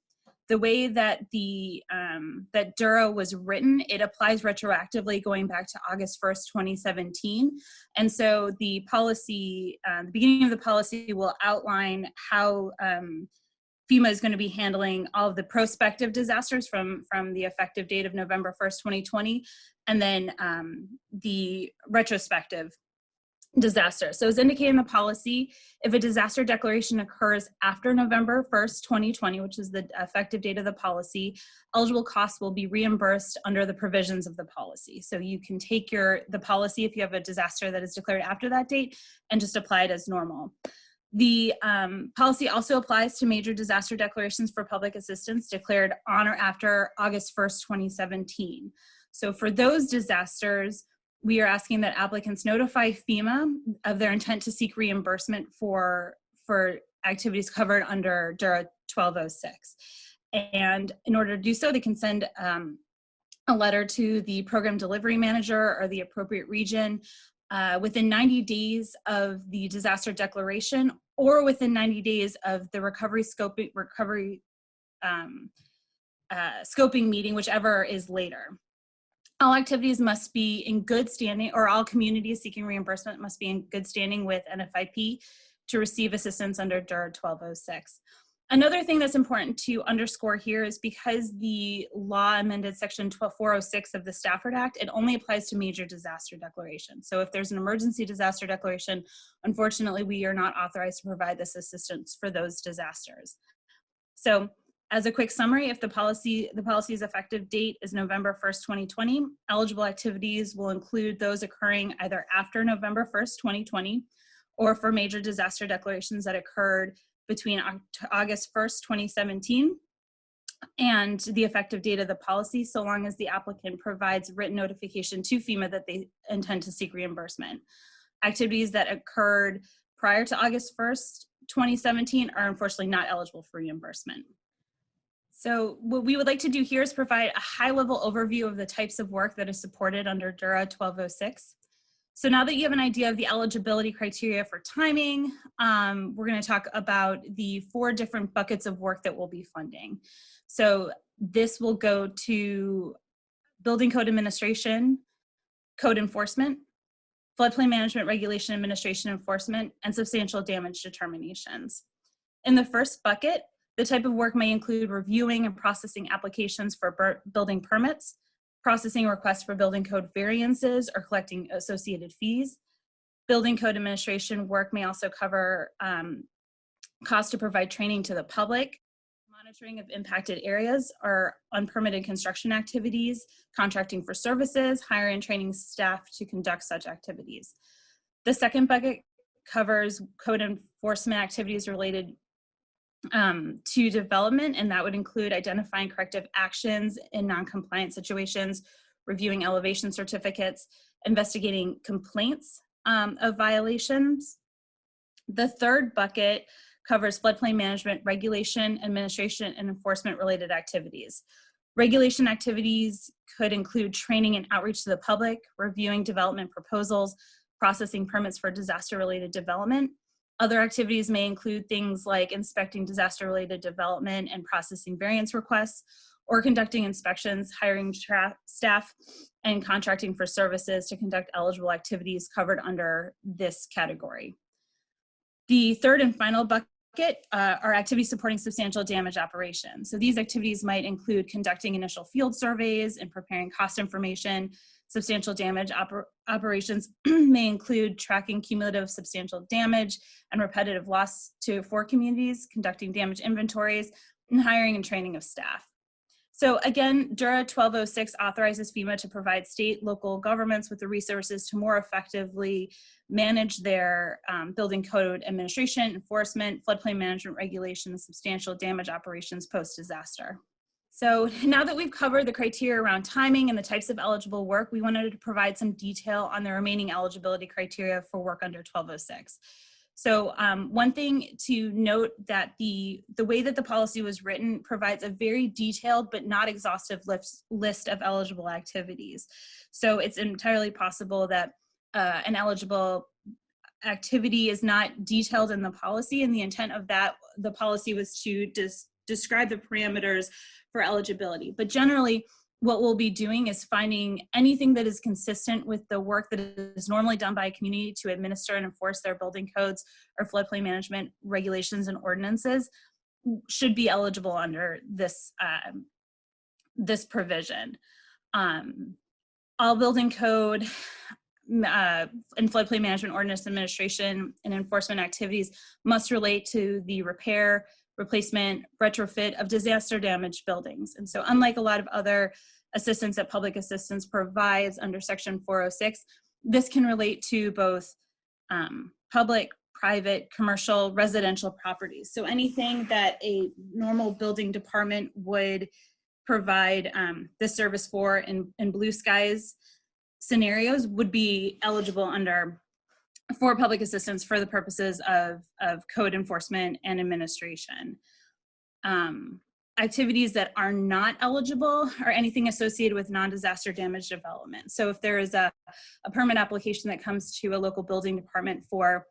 The way that that DRRA was written, it applies retroactively going back to August 1st, 2017. And so the policy, the beginning of the policy will outline how FEMA is going to be handling all of the prospective disasters from the effective date of November 1st, 2020, and then the retrospective disaster. So as indicated in the policy, if a disaster declaration occurs after November 1st, 2020, which is the effective date of the policy, eligible costs will be reimbursed under the provisions of the policy. So you can take the policy if you have a disaster that is declared after that date and just apply it as normal. The policy also applies to major disaster declarations for public assistance declared on or after August 1st, 2017. So for those disasters, we are asking that applicants notify FEMA of their intent to seek reimbursement for activities covered under DRRA 1206. And in order to do so, they can send a letter to the program delivery manager or the appropriate region within 90 days of the disaster declaration or within 90 days of the recovery scoping meeting, whichever is later. All activities must be in good standing, or all communities seeking reimbursement must be in good standing with NFIP to receive assistance under DRRA 1206. Another thing that's important to underscore here is because the law amended section 406 of the Stafford Act, it only applies to major disaster declarations. So if there's an emergency disaster declaration, unfortunately, we are not authorized to provide this assistance for those disasters. So as a quick summary, if the policy's effective date is November 1st, 2020, eligible activities will include those occurring either after November 1st, 2020, or for major disaster declarations that occurred between August 1st, 2017, and the effective date of the policy, so long as the applicant provides written notification to FEMA that they intend to seek reimbursement. Activities that occurred prior to August 1st, 2017 are unfortunately not eligible for reimbursement. So what we would like to do here is provide a high-level overview of the types of work that is supported under DRRA 1206. So now that you have an idea of the eligibility criteria for timing, we're going to talk about the 4 different buckets of work that we'll be funding. So this will go to building code administration, code enforcement, floodplain management regulation administration enforcement, and substantial damage determinations. In the first bucket, the type of work may include reviewing and processing applications for building permits, processing requests for building code variances, or collecting associated fees. Building code administration work may also cover costs to provide training to the public, monitoring of impacted areas or unpermitted construction activities, contracting for services, hiring and training staff to conduct such activities. The second bucket covers code enforcement activities related to development, and that would include identifying corrective actions in non-compliant situations, reviewing elevation certificates, investigating complaints of violations. The third bucket covers floodplain management, regulation, administration, and enforcement related activities. Regulation activities could include training and outreach to the public, reviewing development proposals, processing permits for disaster-related development. Other activities may include things like inspecting disaster-related development and processing variance requests, or conducting inspections, hiring staff, and contracting for services to conduct eligible activities covered under this category. The third and final bucket are activities supporting substantial damage operations. So these activities might include conducting initial field surveys and preparing cost information. Substantial damage operations may include tracking cumulative substantial damage and repetitive loss for communities, conducting damage inventories, and hiring and training of staff. So again, DRRA 1206 authorizes FEMA to provide state, local governments with the resources to more effectively manage their building code administration, enforcement, floodplain management regulation, and substantial damage operations post-disaster. So now that we've covered the criteria around timing and the types of eligible work, we wanted to provide some detail on the remaining eligibility criteria for work under 1206. So one thing to note that the way that the policy was written provides a very detailed but not exhaustive list of eligible activities. So it's entirely possible that an eligible activity is not detailed in the policy, and the intent of the policy was to describe the parameters for eligibility. But generally, what we'll be doing is finding anything that is consistent with the work that is normally done by a community to administer and enforce their building codes or floodplain management regulations and ordinances should be eligible under this, this provision. All building code and floodplain management ordinance administration and enforcement activities must relate to the repair, replacement, retrofit of disaster damaged buildings. And so unlike a lot of other assistance that public assistance provides under section 406, this can relate to both public, private, commercial, residential properties. So anything that a normal building department would provide this service for in blue skies scenarios would be eligible for public assistance for the purposes of code enforcement and administration. Activities that are not eligible are anything associated with non-disaster damage development. So if there is a permit application that comes to a local building department for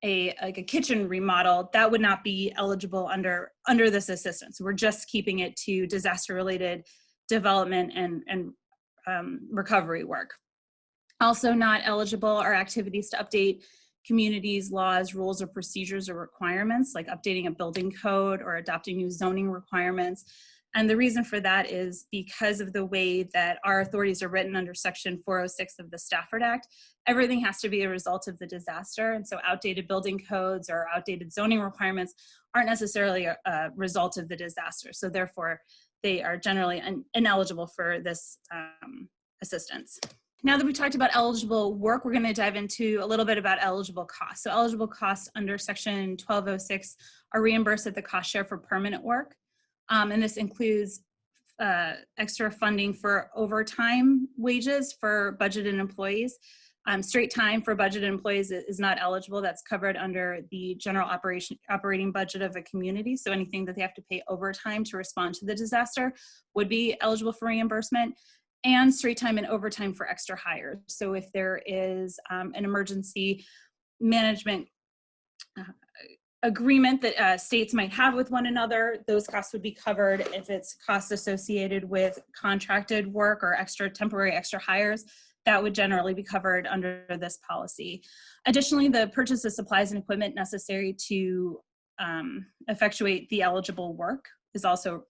a kitchen remodel, that would not be eligible under this assistance. We're just keeping it to disaster related development and recovery work. Also not eligible are activities to update communities, laws, rules, or procedures or requirements, like updating a building code or adopting new zoning requirements. And the reason for that is because of the way that our authorities are written under section 406 of the Stafford Act. Everything has to be a result of the disaster. And so outdated building codes or outdated zoning requirements aren't necessarily a result of the disaster. So therefore, they are generally ineligible for this assistance. Now that we've talked about eligible work, we're going to dive into a little bit about eligible costs. So eligible costs under section 1206 are reimbursed at the cost share for permanent work. And this includes extra funding for overtime wages for budgeted employees. Straight time for budgeted employees is not eligible. That's covered under the general operating budget of a community. So anything that they have to pay overtime to respond to the disaster would be eligible for reimbursement. And straight time and overtime for extra hires. So if there is an emergency management agreement that states might have with one another, those costs would be covered. If it's costs associated with contracted work or temporary extra hires, that would generally be covered under this policy. Additionally, the purchase of supplies and equipment necessary to effectuate the eligible work is also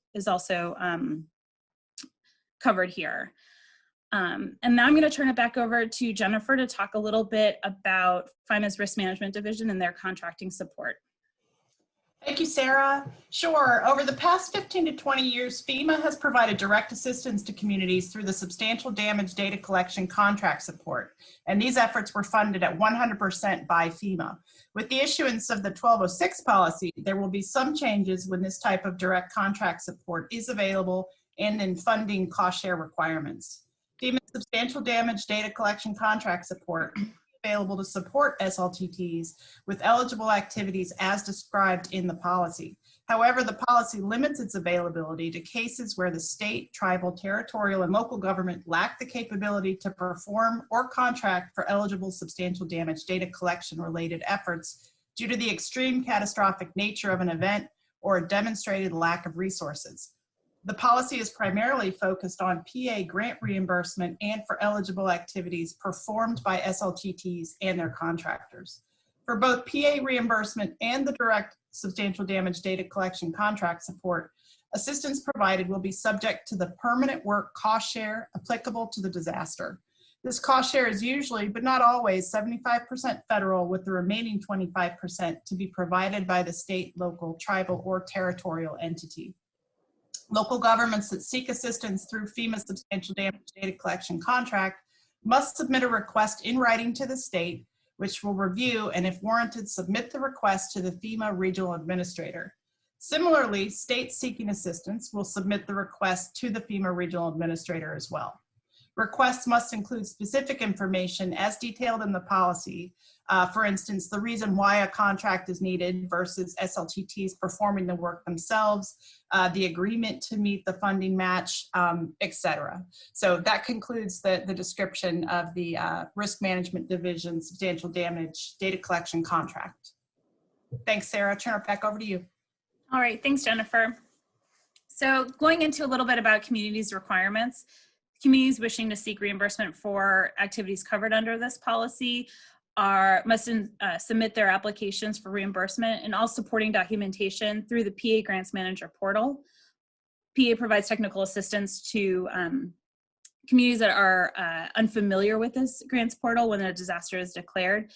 covered here. And now I'm going to turn it back over to Jennifer to talk a little bit about FEMA's Risk Management Division and their contracting support. Thank you, Sarah. Sure. Over the past 15 to 20 years, FEMA has provided direct assistance to communities through the substantial damage data collection contract support. And these efforts were funded at 100% by FEMA. With the issuance of the 1206 policy, there will be some changes when this type of direct contract support is available and in funding cost share requirements. FEMA's substantial damage data collection contract support available to support SLTTs with eligible activities as described in the policy. However, the policy limits its availability to cases where the state, tribal, territorial, and local government lack the capability to perform or contract for eligible substantial damage data collection related efforts due to the extreme catastrophic nature of an event or a demonstrated lack of resources. The policy is primarily focused on PA grant reimbursement and for eligible activities performed by SLTTs and their contractors. For both PA reimbursement and the direct substantial damage data collection contract support, assistance provided will be subject to the permanent work cost share applicable to the disaster. This cost share is usually, but not always, 75% federal, with the remaining 25% to be provided by the state, local, tribal, or territorial entity. Local governments that seek assistance through FEMA's substantial damage data collection contract must submit a request in writing to the state, which will review and, if warranted, submit the request to the FEMA regional administrator. Similarly, states seeking assistance will submit the request to the FEMA regional administrator as well. Requests must include specific information as detailed in the policy. For instance, the reason why a contract is needed versus SLTTs performing the work themselves, the agreement to meet the funding match, etc. So that concludes the description of the Risk Management Division Substantial Damage Data Collection Contract. Thanks, Sarah. Turn it back over to you. All right, thanks, Jennifer. So going into a little bit about communities' requirements, communities wishing to seek reimbursement for activities covered under this policy must submit their applications for reimbursement and all supporting documentation through the PA Grants Manager portal. PA provides technical assistance to communities that are unfamiliar with this grants portal when a disaster is declared.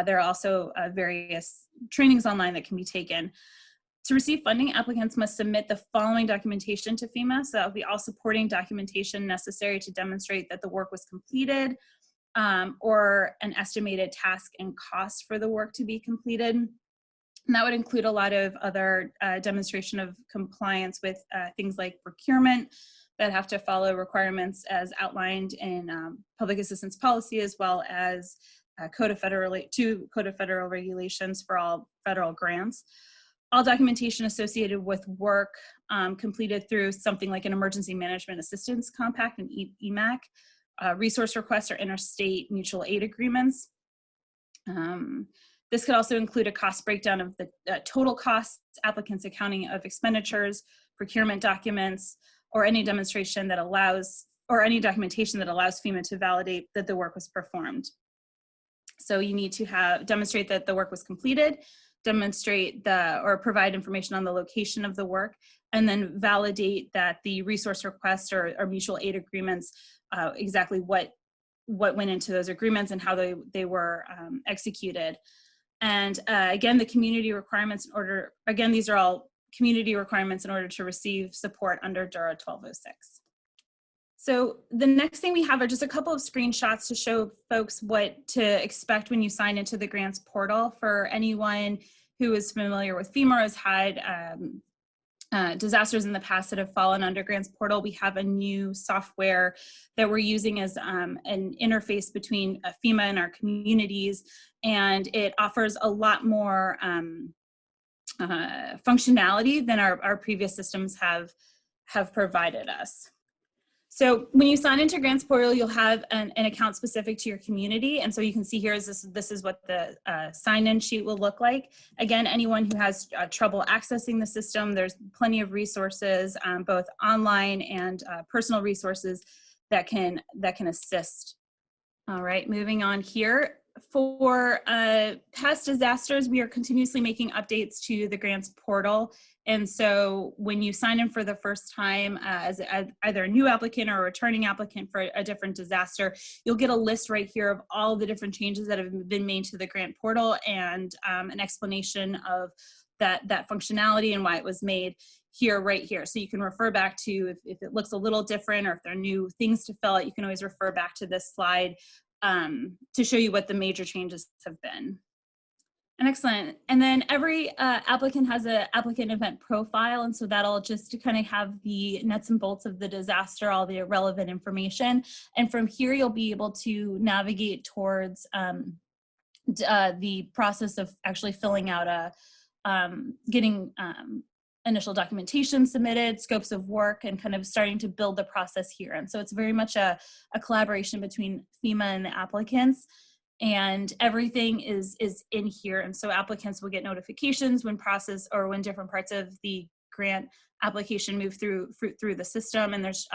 There are also various trainings online that can be taken. To receive funding, applicants must submit the following documentation to FEMA. So that will be all supporting documentation necessary to demonstrate that the work was completed, or an estimated task and cost for the work to be completed. And that would include a lot of other demonstration of compliance with things like procurement that have to follow requirements as outlined in public assistance policy, as well as Code of Federal Regulations for all federal grants. All documentation associated with work completed through something like an Emergency Management Assistance Compact, an EMAC, resource requests or interstate mutual aid agreements. This could also include a cost breakdown of the total costs, applicants' accounting of expenditures, procurement documents, or any demonstration that allows, or any documentation that allows FEMA to validate that the work was performed. So you need to demonstrate that the work was completed, demonstrate or provide information on the location of the work, and then validate that the resource requests or mutual aid agreements, exactly what went into those agreements and how they were executed. And again, the community requirements these are all community requirements in order to receive support under DRRA 1206. So the next thing we have are just a couple of screenshots to show folks what to expect when you sign into the grants portal. For anyone who is familiar with FEMA or has had disasters in the past that have fallen under grants portal, we have a new software that we're using as an interface between FEMA and our communities, and it offers a lot more functionality than our previous systems have provided us. So when you sign into grants portal, you'll have an account specific to your community. And so you can see here this is what the sign-in sheet will look like. Again, anyone who has trouble accessing the system, there's plenty of resources, both online and personal resources that can assist. All right, moving on here. For past disasters, we are continuously making updates to the grants portal. And so when you sign in for the first time as either a new applicant or a returning applicant for a different disaster, you'll get a list right here of all the different changes that have been made to the grant portal and an explanation of that functionality and why it was made here, right here. So you can refer back to if it looks a little different or if there are new things to fill out, you can always refer back to this slide to show you what the major changes have been. And excellent. And then every applicant has an applicant event profile. And so that'll just to kind of have the nuts and bolts of the disaster, all the relevant information. And from here, you'll be able to navigate towards the process of actually filling out getting initial documentation submitted, scopes of work, and kind of starting to build the process here. And so it's very much a collaboration between FEMA and the applicants, and everything is in here. And so applicants will get notifications when different parts of the grant application move through the system. And there's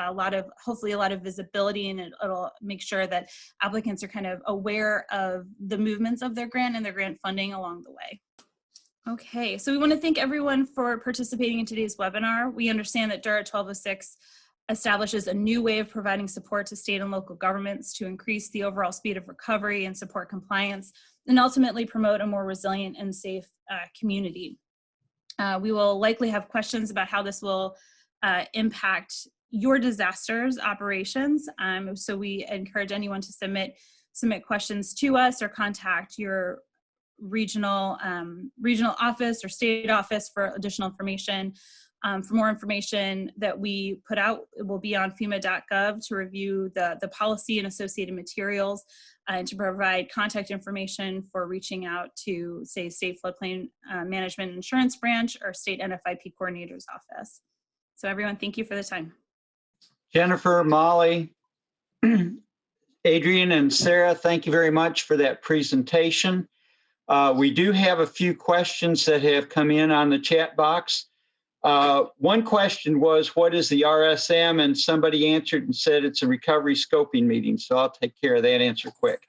hopefully a lot of visibility, and it'll make sure that applicants are kind of aware of the movements of their grant and their grant funding along the way. Okay, so we want to thank everyone for participating in today's webinar. We understand that DRRA 1206 establishes a new way of providing support to state and local governments to increase the overall speed of recovery and support compliance, and ultimately promote a more resilient and safe community. We will likely have questions about how this will impact your disasters operations. So we encourage anyone to submit questions to us or contact your regional office or state office for additional information. For more information that we put out, it will be on FEMA.gov to review the policy and associated materials and to provide contact information for reaching out to, say, State Floodplain Management Insurance Branch or State NFIP Coordinator's Office. So everyone, thank you for the time. Jennifer, Molly, Adrian, and Sarah, thank you very much for that presentation. We do have a few questions that have come in on the chat box. One question was, what is the RSM? And somebody answered and said it's a recovery scoping meeting. So I'll take care of that answer quick.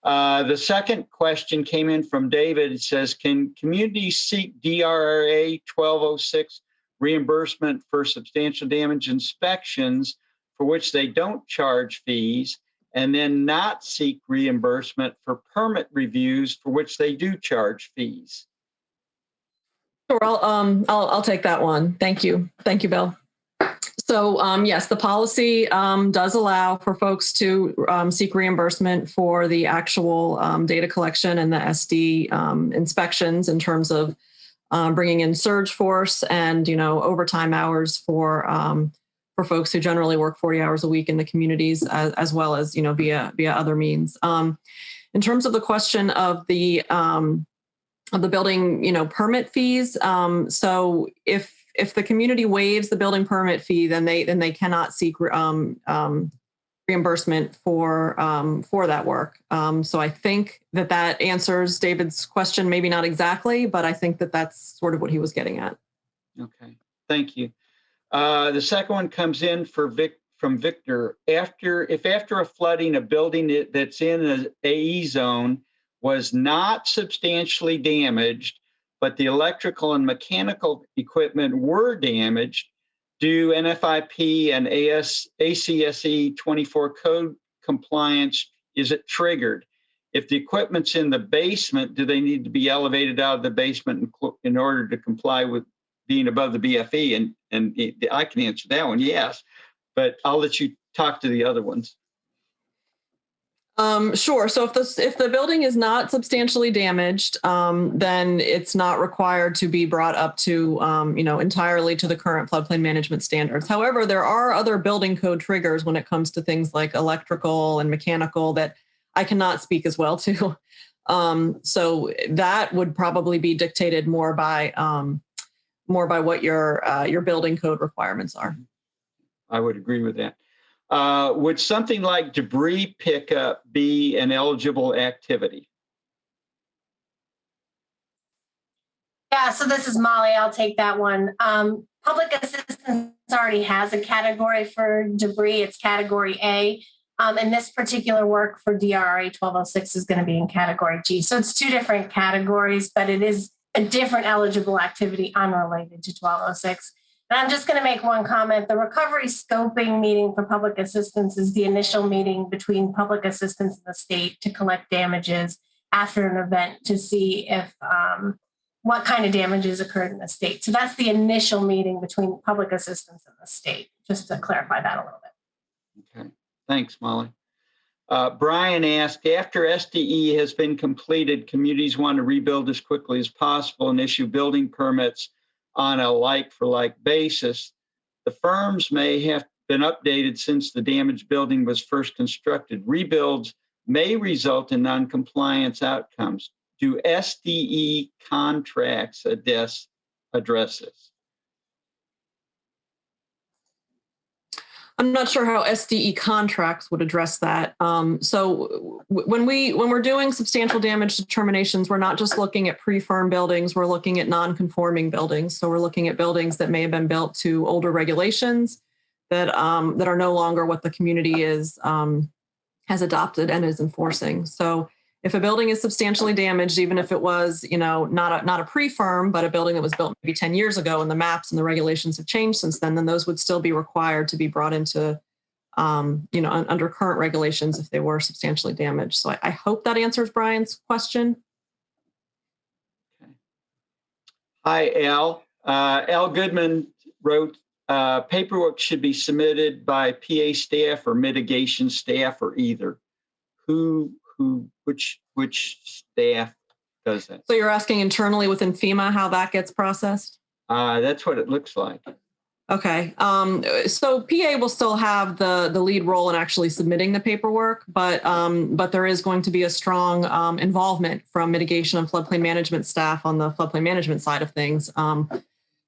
The second question came in from David. It says, can communities seek DRRA 1206 reimbursement for substantial damage inspections for which they don't charge fees, and then not seek reimbursement for permit reviews for which they do charge fees? Sure, I'll take that one. Thank you, Bill. So yes, the policy does allow for folks to seek reimbursement for the actual data collection and the SD inspections in terms of bringing in surge force and overtime hours for folks who generally work 40 hours a week in the communities, as well as via other means. In terms of the question of the building permit fees, so if the community waives the building permit fee, then they cannot seek reimbursement for that work. So I think that answers David's question, maybe not exactly, but I think that's sort of what he was getting at. Okay, thank you. The second one comes in from Victor. After a flooding, a building that's in an AE zone was not substantially damaged, but the electrical and mechanical equipment were damaged, do NFIP and ACSE 24 code compliance, is it triggered? If the equipment's in the basement, do they need to be elevated out of the basement in order to comply with being above the BFE? And I can answer that one, yes, but I'll let you talk to the other ones. Sure. So if the building is not substantially damaged, then it's not required to be brought up to, entirely to the current floodplain management standards. However, there are other building code triggers when it comes to things like electrical and mechanical that I cannot speak as well to. So that would probably be dictated more by what your building code requirements are. I would agree with that. Would something like debris pickup be an eligible activity? Yeah, so this is Molly. I'll take that one. Public assistance already has a category for debris. It's category A. And this particular work for DRRA 1206 is going to be in category G. So it's two different categories, but it is a different eligible activity unrelated to 1206. And I'm just going to make one comment. The recovery scoping meeting for public assistance is the initial meeting between public assistance and the state to collect damages after an event to see if what kind of damages occurred in the state. So that's the initial meeting between public assistance and the state, just to clarify that a little bit. Okay, thanks, Molly. Brian asked, after SDE has been completed, communities want to rebuild as quickly as possible and issue building permits on a like-for-like basis. The firms may have been updated since the damaged building was first constructed. Rebuilds may result in non-compliance outcomes. Do SDE contracts address this? I'm not sure how SDE contracts would address that. So when we're doing substantial damage determinations, we're not just looking at pre-firm buildings, we're looking at non-conforming buildings. So we're looking at buildings that may have been built to older regulations that are no longer what the community has adopted and is enforcing. So if a building is substantially damaged, even if it was, not a pre-firm, but a building that was built maybe 10 years ago and the maps and the regulations have changed since then those would still be required to be brought into, under current regulations if they were substantially damaged. So I hope that answers Brian's question. Okay. Hi, Al. Al Goodman wrote, paperwork should be submitted by PA staff or mitigation staff or either. Which staff does that? So you're asking internally within FEMA how that gets processed? That's what it looks like. Okay. So PA will still have the lead role in actually submitting the paperwork, but there is going to be a strong involvement from mitigation and floodplain management staff on the floodplain management side of things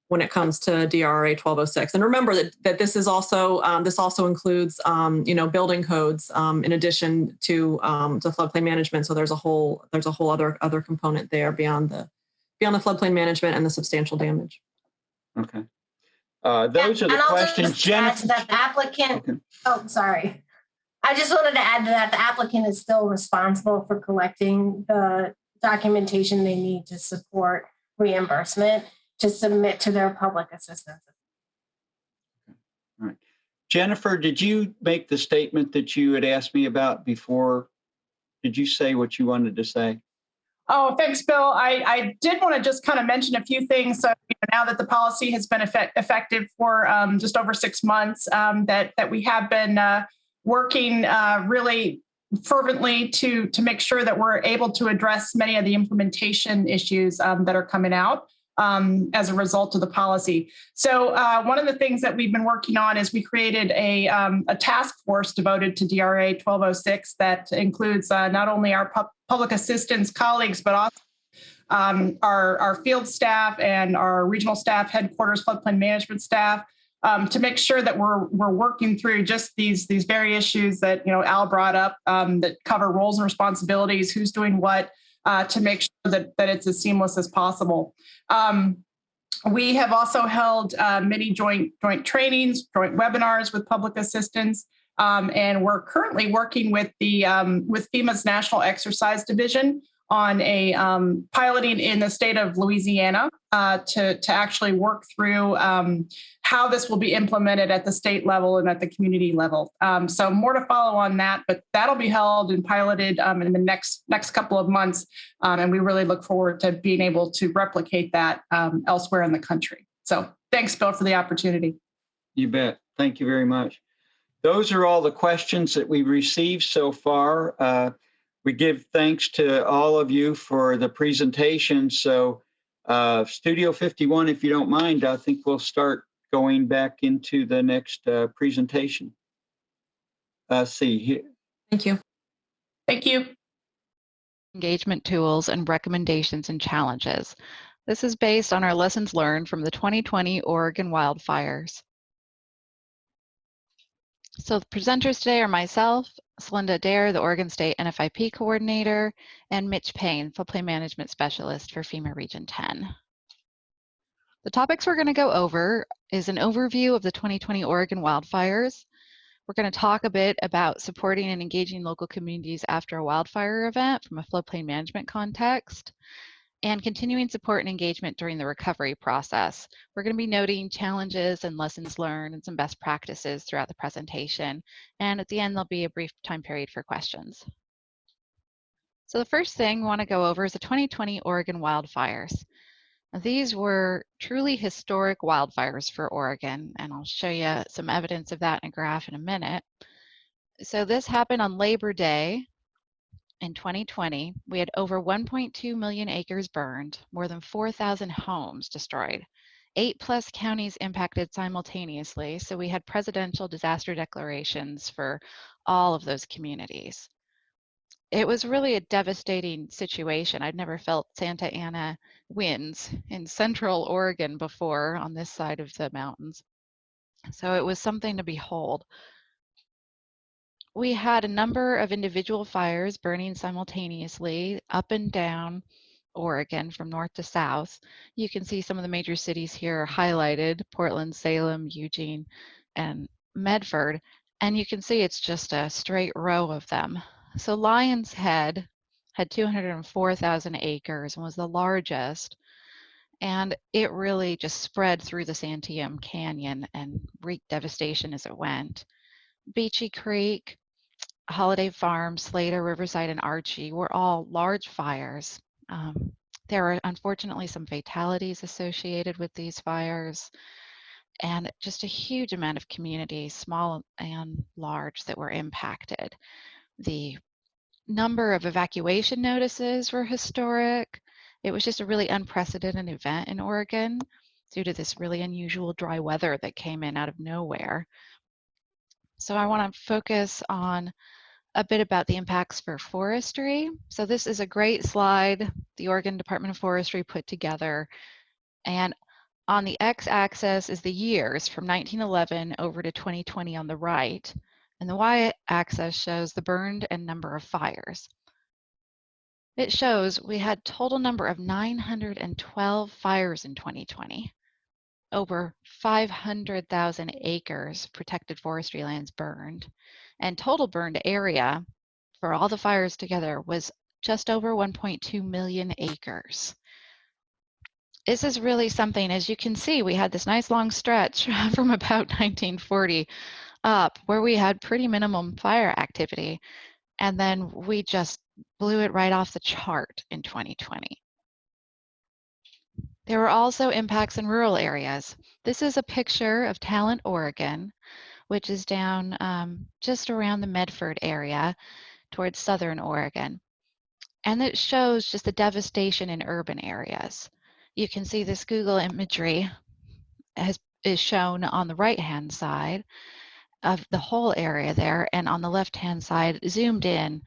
when it comes to DRRA 1206. And remember that this is also this also includes building codes in addition to floodplain management. So there's a whole other component there beyond the floodplain management and the substantial damage. Okay. Those are the questions. Jennifer, that the applicant. Okay. Oh, sorry. I just wanted to add to that the applicant is still responsible for collecting the documentation they need to support reimbursement to submit to their public assistance. All right. Jennifer, did you make the statement that you had asked me about before? Did you say what you wanted to say? Oh, thanks, Bill. I did want to just kind of mention a few things. So now that the policy has been effective for just over 6 months, that we have been working really fervently to make sure that we're able to address many of the implementation issues that are coming out as a result of the policy. So one of the things that we've been working on is we created a task force devoted to DRRA 1206 that includes not only our public assistance colleagues, but also our field staff and our regional staff, headquarters, floodplain management staff, to make sure that we're working through just these very issues that Al brought up that cover roles and responsibilities, who's doing what, to make sure that it's as seamless as possible. We have also held many joint trainings, joint webinars with public assistance, and we're currently working with with FEMA's National Exercise Division on a piloting in the state of Louisiana to actually work through how this will be implemented at the state level and at the community level. So more to follow on that, but that'll be held and piloted in the next couple of months. And we really look forward to being able to replicate that elsewhere in the country. So thanks, Bill, for the opportunity. You bet. Thank you very much. Those are all the questions that we've received so far. We give thanks to all of you for the presentation. So Studio 51, if you don't mind, I think we'll start going back into the next presentation. See here. Thank you. Thank you. Engagement tools and recommendations and challenges. This is based on our lessons learned from the 2020 Oregon wildfires. So the presenters today are myself, Celinda Adair, the Oregon State NFIP Coordinator, and Mitch Payne, Floodplain Management Specialist for FEMA Region 10. The topics we're going to go over is an overview of the 2020 Oregon wildfires. We're going to talk a bit about supporting and engaging local communities after a wildfire event from a floodplain management context, and continuing support and engagement during the recovery process. We're going to be noting challenges and lessons learned and some best practices throughout the presentation. And at the end, there'll be a brief time period for questions. So the first thing we want to go over is the 2020 Oregon wildfires. Now, these were truly historic wildfires for Oregon, and I'll show you some evidence of that in a graph in a minute. So this happened on Labor Day in 2020. We had over 1.2 million acres burned, more than 4,000 homes destroyed, 8+ counties impacted simultaneously. So we had presidential disaster declarations for all of those communities. It was really a devastating situation. I'd never felt Santa Ana winds in central Oregon before on this side of the mountains. So it was something to behold. We had a number of individual fires burning simultaneously up and down Oregon from north to south. You can see some of the major cities here highlighted: Portland, Salem, Eugene, and Medford. And you can see it's just a straight row of them. So Lion's Head had 204,000 acres and was the largest. And it really just spread through the Santiam Canyon and wreaked devastation as it went. Beachy Creek, Holiday Farm, Slater, Riverside, and Archie were all large fires. There were unfortunately some fatalities associated with these fires, and just a huge amount of communities, small and large, that were impacted. The number of evacuation notices were historic. It was just a really unprecedented event in Oregon due to this really unusual dry weather that came in out of nowhere. So I want to focus on a bit about the impacts for forestry. So this is a great slide the Oregon Department of Forestry put together. And on the x-axis is the years from 1911 over to 2020 on the right. And the y-axis shows the burned and number of fires. It shows we had total number of 912 fires in 2020. Over 500,000 acres protected forestry lands burned, and total burned area for all the fires together was just over 1.2 million acres. This is really something. As you can see, we had this nice long stretch from about 1940 up where we had pretty minimum fire activity, and then we just blew it right off the chart in 2020. There were also impacts in rural areas. This is a picture of Talent, Oregon, which is down just around the Medford area towards southern Oregon. And it shows just the devastation in urban areas. You can see this Google imagery is shown on the right-hand side of the whole area there, and on the left-hand side, zoomed in,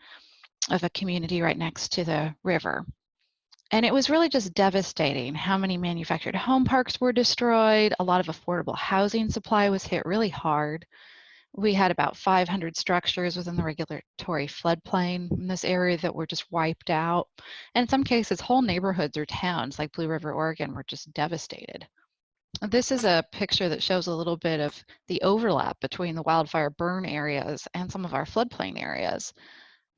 of a community right next to the river. And it was really just devastating how many manufactured home parks were destroyed. A lot of affordable housing supply was hit really hard. We had about 500 structures within the regulatory floodplain in this area that were just wiped out. And in some cases, whole neighborhoods or towns like Blue River, Oregon were just devastated. This is a picture that shows a little bit of the overlap between the wildfire burn areas and some of our floodplain areas.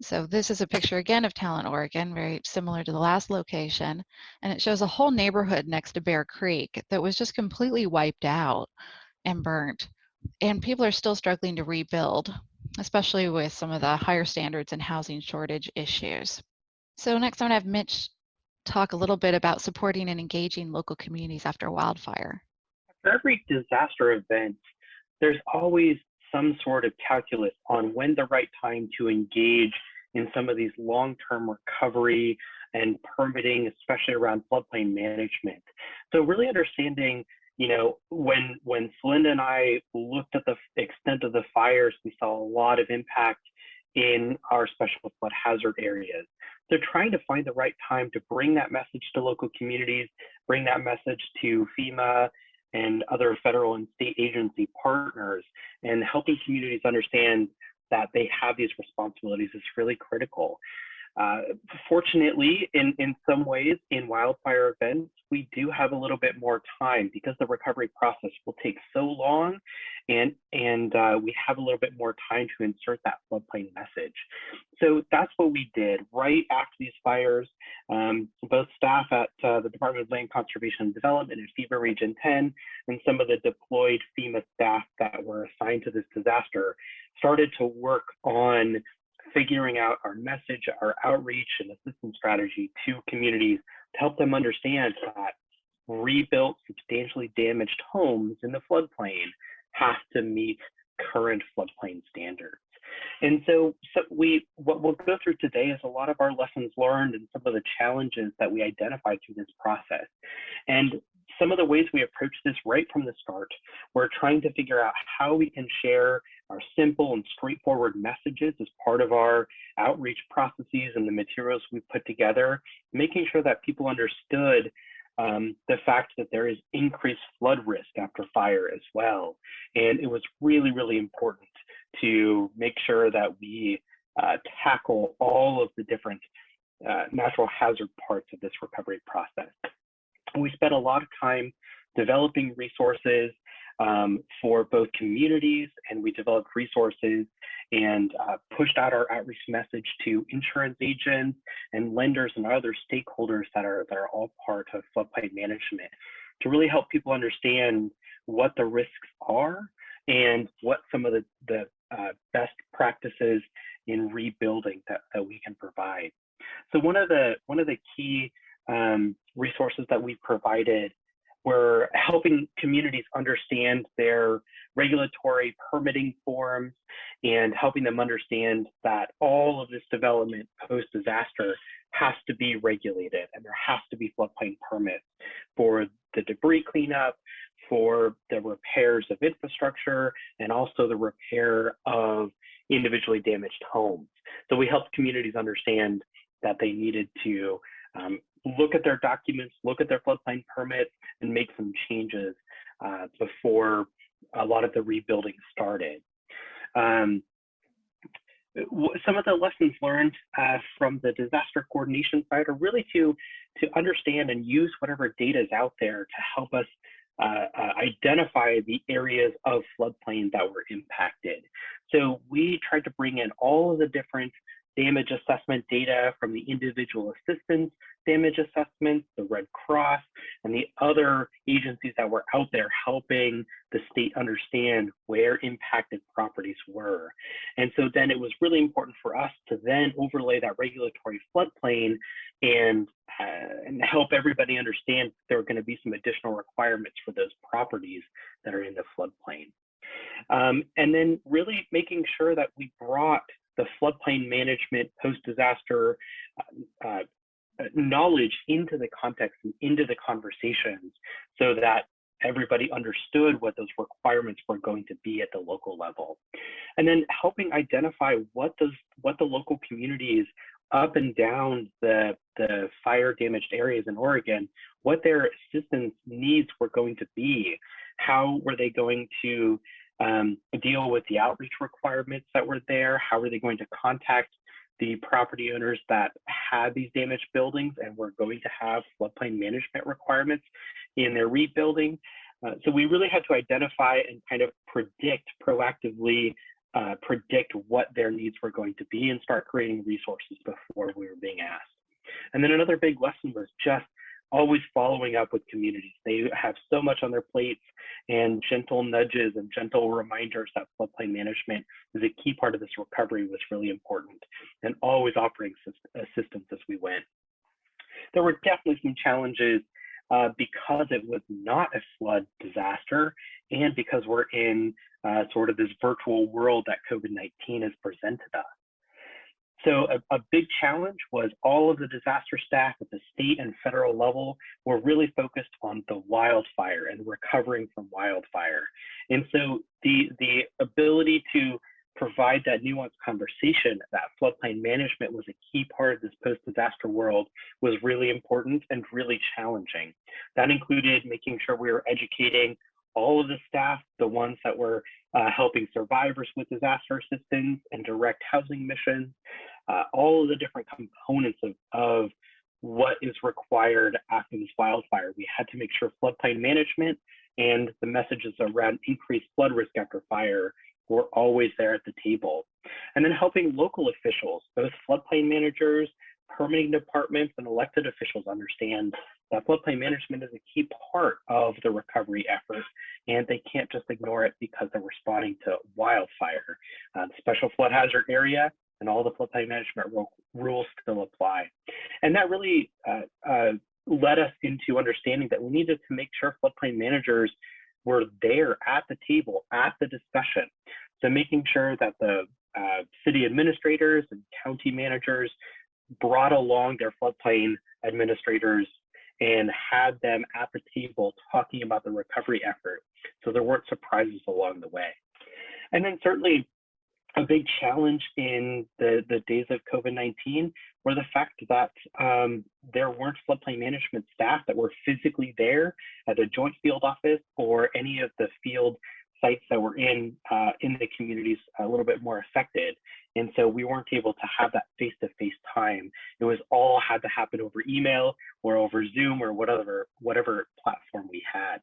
So this is a picture again of Talent, Oregon, very similar to the last location. And it shows a whole neighborhood next to Bear Creek that was just completely wiped out and burnt. And people are still struggling to rebuild, especially with some of the higher standards and housing shortage issues. So next I'm going to have Mitch talk a little bit about supporting and engaging local communities after wildfire. For every disaster event, there's always some sort of calculus on when the right time to engage in some of these long-term recovery and permitting, especially around floodplain management. So really understanding, you know, when Celinda and I looked at the extent of the fires, we saw a lot of impact in our special flood hazard areas. So trying to find the right time to bring that message to local communities, bring that message to FEMA and other federal and state agency partners, and helping communities understand that they have these responsibilities is really critical. Fortunately, in some ways, in wildfire events, we do have a little bit more time because the recovery process will take so long, and we have a little bit more time to insert that floodplain message. So that's what we did right after these fires. Both staff at the Department of Land Conservation and Development in FEMA Region 10 and some of the deployed FEMA staff that were assigned to this disaster started to work on figuring out our message, our outreach and assistance strategy to communities to help them understand that rebuilt, substantially damaged homes in the floodplain have to meet current floodplain standards. And so what we'll go through today is a lot of our lessons learned and some of the challenges that we identified through this process. And some of the ways we approach this right from the start, we're trying to figure out how we can share our simple and straightforward messages as part of our outreach processes and the materials we put together, making sure that people understood the fact that there is increased flood risk after fire as well. And it was really, really important to make sure that we tackle all of the different natural hazard parts of this recovery process. We spent a lot of time developing resources for both communities, and we developed resources and pushed out our outreach message to insurance agents and lenders and other stakeholders that are all part of floodplain management to really help people understand what the risks are and what some of the best practices in rebuilding that we can provide. So one of the key resources that we provided were helping communities understand their regulatory permitting forms and helping them understand that all of this development post-disaster has to be regulated and there has to be floodplain permits for the debris cleanup, for the repairs of infrastructure, and also the repair of individually damaged homes. So we helped communities understand that they needed to look at their documents, look at their floodplain permits, and make some changes before a lot of the rebuilding started. Some of the lessons learned from the disaster coordination side are really to understand and use whatever data is out there to help us identify the areas of floodplain that were impacted. So we tried to bring in all of the different damage assessment data from the individual assistance damage assessments, the Red Cross, and the other agencies that were out there helping the state understand where impacted properties were. And so then it was really important for us to then overlay that regulatory floodplain and help everybody understand there are going to be some additional requirements for those properties that are in the floodplain. And then really making sure that we brought the floodplain management post-disaster knowledge into the context and into the conversations so that everybody understood what those requirements were going to be at the local level. And then helping identify what the local communities up and down the fire damaged areas in Oregon, what their assistance needs were going to be. How were they going to deal with the outreach requirements that were there? How were they going to contact the property owners that had these damaged buildings and were going to have floodplain management requirements in their rebuilding? So we really had to identify and kind of proactively predict what their needs were going to be and start creating resources before we were being asked. And then another big lesson was just always following up with communities. They have so much on their plates, and gentle nudges and gentle reminders that floodplain management is a key part of this recovery was really important, and always offering assistance as we went. There were definitely some challenges because it was not a flood disaster, and because we're in sort of this virtual world that COVID-19 has presented us. So a big challenge was all of the disaster staff at the state and federal level were really focused on the wildfire and recovering from wildfire. And so the ability to provide that nuanced conversation that floodplain management was a key part of this post-disaster world was really important and really challenging. That included making sure we were educating all of the staff, the ones that were helping survivors with disaster assistance and direct housing missions, all of the different components of what is required after this wildfire. We had to make sure floodplain management and the messages around increased flood risk after fire were always there at the table. And then helping local officials, both floodplain managers, permitting departments, and elected officials understand that floodplain management is a key part of the recovery effort, and they can't just ignore it because they're responding to wildfire. The special flood hazard area and all the floodplain management rules still apply. And that really led us into understanding that we needed to make sure floodplain managers were there at the table, at the discussion. So making sure that the city administrators and county managers brought along their floodplain administrators and had them at the table talking about the recovery effort, so there weren't surprises along the way. And then certainly a big challenge in the days of COVID-19 were the fact that there weren't floodplain management staff that were physically there at the joint field office or any of the field sites that were in the communities a little bit more affected. And so we weren't able to have that face-to-face time. It was all had to happen over email or over Zoom or whatever platform we had.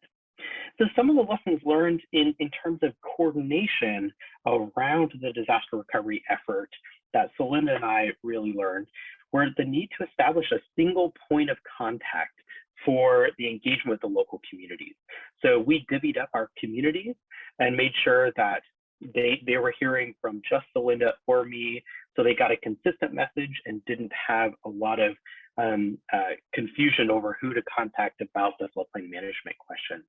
So some of the lessons learned in terms of coordination around the disaster recovery effort that Celinda and I really learned were the need to establish a single point of contact for the engagement with the local communities. So we divvied up our communities and made sure that they were hearing from just Celinda or me, so they got a consistent message and didn't have a lot of confusion over who to contact about the floodplain management questions.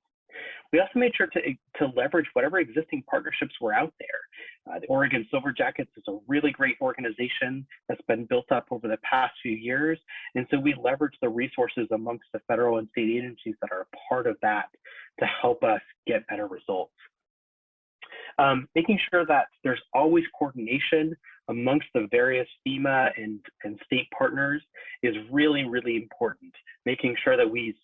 We also made sure to leverage whatever existing partnerships were out there. The Oregon Silver Jackets is a really great organization that's been built up over the past few years. And so we leverage the resources amongst the federal and state agencies that are a part of that to help us get better results. Making sure that there's always coordination amongst the various FEMA and state partners is really, really important. Making sure that we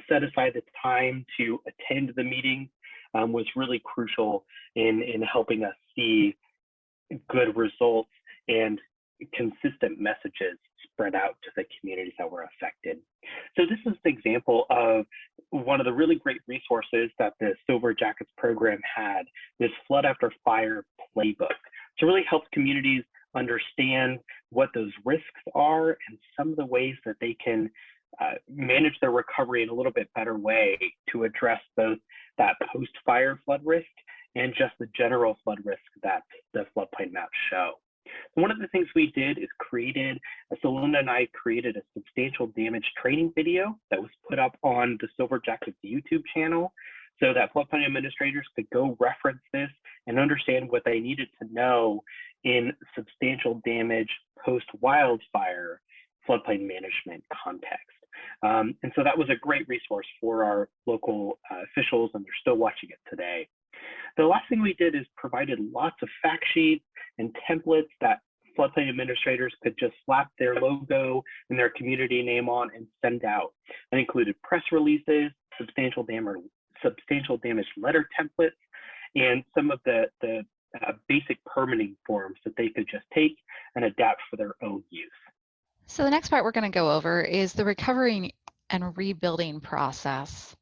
set aside the time to attend the meeting was really crucial in helping us see good results and consistent messages spread out to the communities that were affected. So this is the example of one of the really great resources that the Silver Jackets program had, this Flood After Fire playbook, to really help communities understand what those risks are and some of the ways that they can manage their recovery in a little bit better way to address both that post-fire flood risk and just the general flood risk that the floodplain maps show. One of the things we did is Celinda and I created a substantial damage training video that was put up on the Silver Jackets YouTube channel so that floodplain administrators could go reference this and understand what they needed to know in substantial damage post-wildfire floodplain management context. And so that was a great resource for our local officials, and they're still watching it today. The last thing we did is provided lots of fact sheets and templates that floodplain administrators could just slap their logo and their community name on and send out. That included press releases, substantial damage letter templates, and some of the basic permitting forms that they could just take and adapt for their own use. So the next part we're going to go over is the recovery and rebuilding process.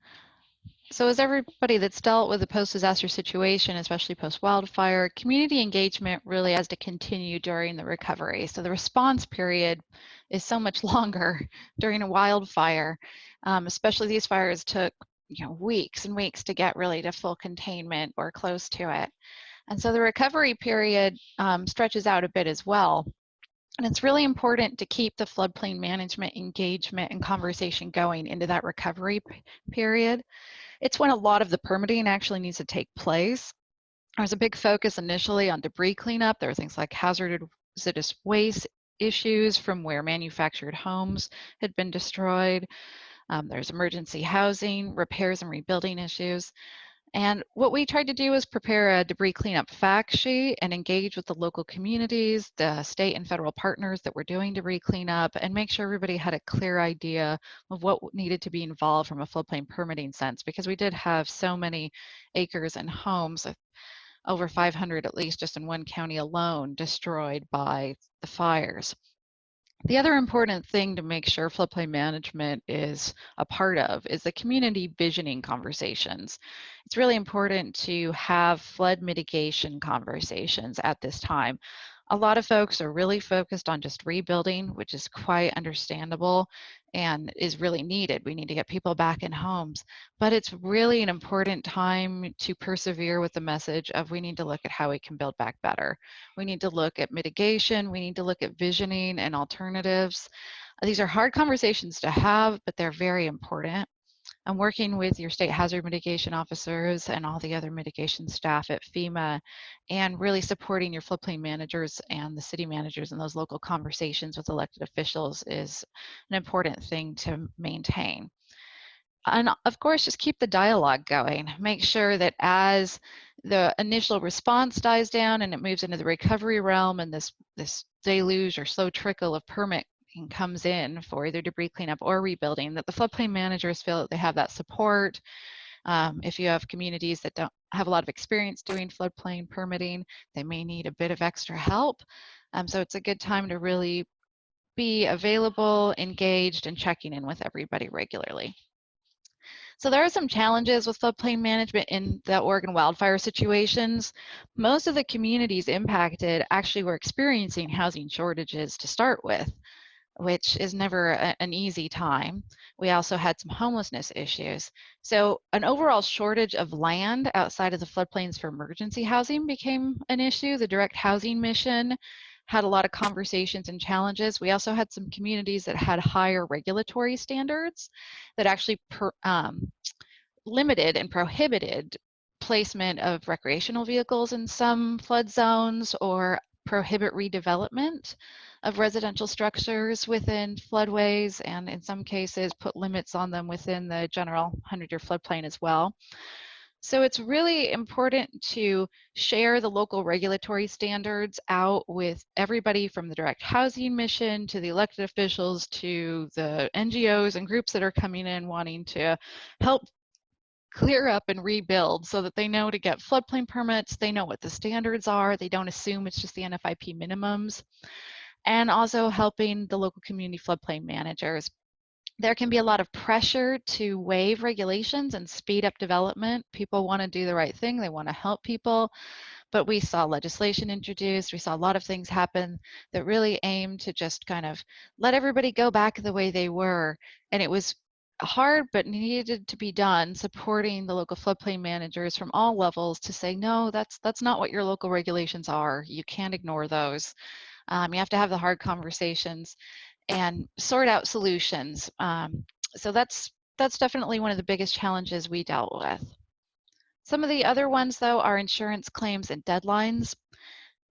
So as everybody that's dealt with a post-disaster situation, especially post-wildfire, community engagement really has to continue during the recovery. So the response period is so much longer during a wildfire, especially these fires took weeks and weeks to get really to full containment or close to it. And so the recovery period stretches out a bit as well. And it's really important to keep the floodplain management engagement and conversation going into that recovery period. It's when a lot of the permitting actually needs to take place. There was a big focus initially on debris cleanup. There were things like hazardous waste issues from where manufactured homes had been destroyed. There's emergency housing, repairs and rebuilding issues. And what we tried to do was prepare a debris cleanup fact sheet and engage with the local communities, the state and federal partners that were doing debris cleanup, and make sure everybody had a clear idea of what needed to be involved from a floodplain permitting sense, because we did have so many acres and homes, over 500 at least just in one county alone, destroyed by the fires. The other important thing to make sure floodplain management is a part of is the community visioning conversations. It's really important to have flood mitigation conversations at this time. A lot of folks are really focused on just rebuilding, which is quite understandable and is really needed. We need to get people back in homes, but it's really an important time to persevere with the message of we need to look at how we can build back better. We need to look at mitigation. We need to look at visioning and alternatives. These are hard conversations to have, but they're very important. I'm working with your state hazard mitigation officers and all the other mitigation staff at FEMA, and really supporting your floodplain managers and the city managers in those local conversations with elected officials is an important thing to maintain. And of course, just keep the dialogue going. Make sure that as the initial response dies down and it moves into the recovery realm, and this deluge or slow trickle of permit comes in for either debris cleanup or rebuilding, that the floodplain managers feel that they have that support. If you have communities that don't have a lot of experience doing floodplain permitting, they may need a bit of extra help. So it's a good time to really be available, engaged, and checking in with everybody regularly. So there are some challenges with floodplain management in the Oregon wildfire situations. Most of the communities impacted actually were experiencing housing shortages to start with, which is never an easy time. We also had some homelessness issues. So an overall shortage of land outside of the floodplains for emergency housing became an issue. The direct housing mission had a lot of conversations and challenges. We also had some communities that had higher regulatory standards that actually limited and prohibited placement of recreational vehicles in some flood zones, or prohibit redevelopment of residential structures within floodways, and in some cases put limits on them within the general 100-year floodplain as well. So it's really important to share the local regulatory standards out with everybody, from the direct housing mission to the elected officials to the NGOs and groups that are coming in wanting to help clear up and rebuild, so that they know to get floodplain permits, they know what the standards are, they don't assume it's just the NFIP minimums, and also helping the local community floodplain managers. There can be a lot of pressure to waive regulations and speed up development. People want to do the right thing, they want to help people, but we saw legislation introduced, we saw a lot of things happen that really aimed to just kind of let everybody go back the way they were, and it was hard but needed to be done, supporting the local floodplain managers from all levels to say, no, that's not what your local regulations are. You can't ignore those. You have to have the hard conversations and sort out solutions. So that's definitely one of the biggest challenges we dealt with. Some of the other ones, though, are insurance claims and deadlines.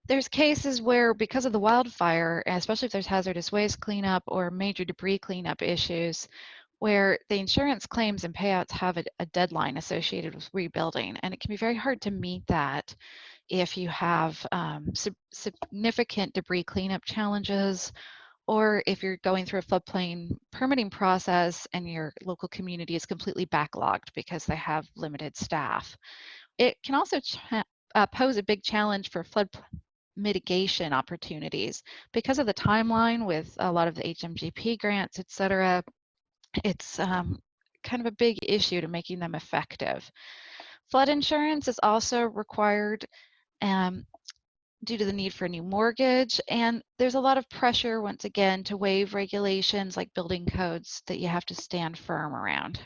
There's cases where, because of the wildfire, especially if there's hazardous waste cleanup or major debris cleanup issues, where the insurance claims and payouts have a deadline associated with rebuilding, and it can be very hard to meet that if you have significant debris cleanup challenges, or if you're going through a floodplain permitting process and your local community is completely backlogged because they have limited staff. It can also pose a big challenge for flood mitigation opportunities because of the timeline with a lot of the HMGP grants, et cetera. It's kind of a big issue to making them effective. Flood insurance is also required due to the need for a new mortgage, and there's a lot of pressure, once again, to waive regulations like building codes that you have to stand firm around.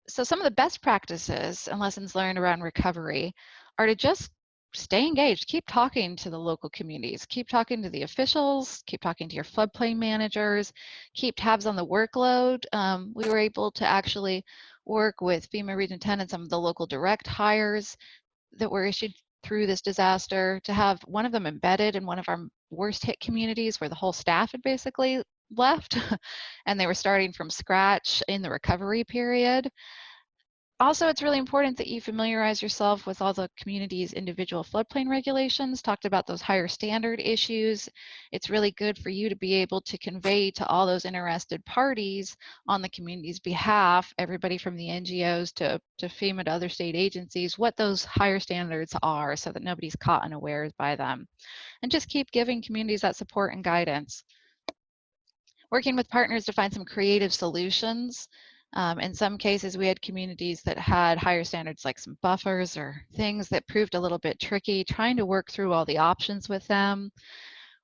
So some of the best practices and lessons learned around recovery are to just stay engaged, keep talking to the local communities, keep talking to the officials, keep talking to your floodplain managers, keep tabs on the workload. We were able to actually work with FEMA Region 10 and some of the local direct hires that were issued through this disaster, to have one of them embedded in one of our worst hit communities where the whole staff had basically left and they were starting from scratch in the recovery period. Also, it's really important that you familiarize yourself with all the community's individual floodplain regulations, talked about those higher standard issues. It's really good for you to be able to convey to all those interested parties on the community's behalf, everybody from the NGOs to FEMA to other state agencies, what those higher standards are so that nobody's caught unawares by them. And just keep giving communities that support and guidance. Working with partners to find some creative solutions. In some cases, we had communities that had higher standards like some buffers or things that proved a little bit tricky, trying to work through all the options with them.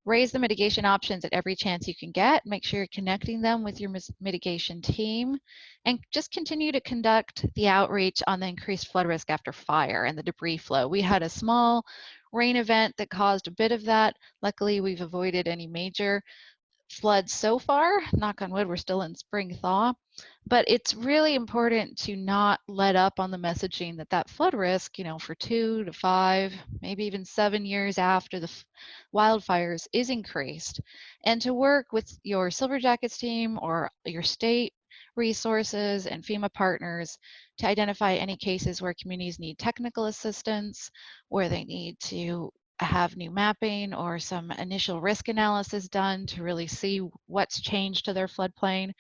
Raise the mitigation options at every chance you can get. Make sure you're connecting them with your mitigation team, and just continue to conduct the outreach on the increased flood risk after fire and the debris flow. We had a small rain event that caused a bit of that. Luckily, we've avoided any major floods so far. Knock on wood, we're still in spring thaw, but it's really important to not let up on the messaging that flood risk, for 2 to 5, maybe even 7 years after the wildfires is increased, and to work with your Silver Jackets team or your state resources and FEMA partners to identify any cases where communities need technical assistance, where they need to have new mapping or some initial risk analysis done to really see what's changed to their floodplain,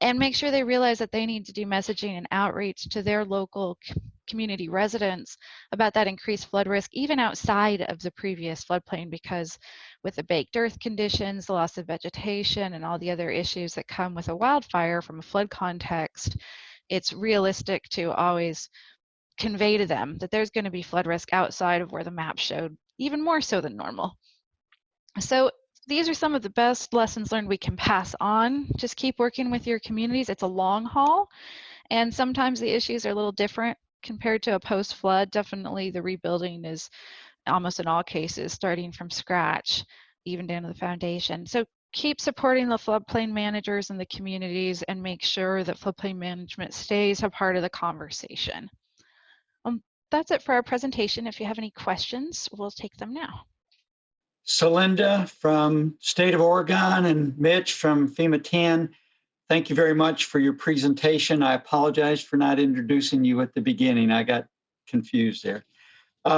and make sure they realize that they need to do messaging and outreach to their local community residents about that increased flood risk, even outside of the previous floodplain, because with the baked earth conditions, the loss of vegetation, and all the other issues that come with a wildfire from a flood context, it's realistic to always convey to them that there's going to be flood risk outside of where the map showed, even more so than normal. So these are some of the best lessons learned we can pass on. Just keep working with your communities. It's a long haul, and sometimes the issues are a little different compared to a post-flood. Definitely the rebuilding is almost in all cases starting from scratch, even down to the foundation. So keep supporting the floodplain managers and the communities, and make sure that floodplain management stays a part of the conversation. That's it for our presentation. If you have any questions, we'll take them now. Celinda from State of Oregon and Mitch from FEMA 10, thank you very much for your presentation. I apologize for not introducing you at the beginning. I got confused there.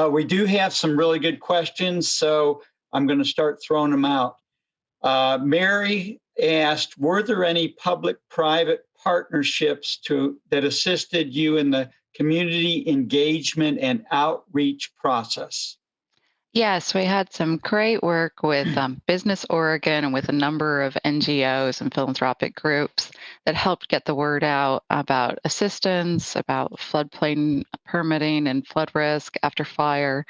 We do have some really good questions, so I'm going to start throwing them out. Mary asked, were there any public-private partnerships that assisted you in the community engagement and outreach process? Yes, we had some great work with Business Oregon and with a number of NGOs and philanthropic groups that helped get the word out about assistance, about floodplain permitting and flood risk after fire,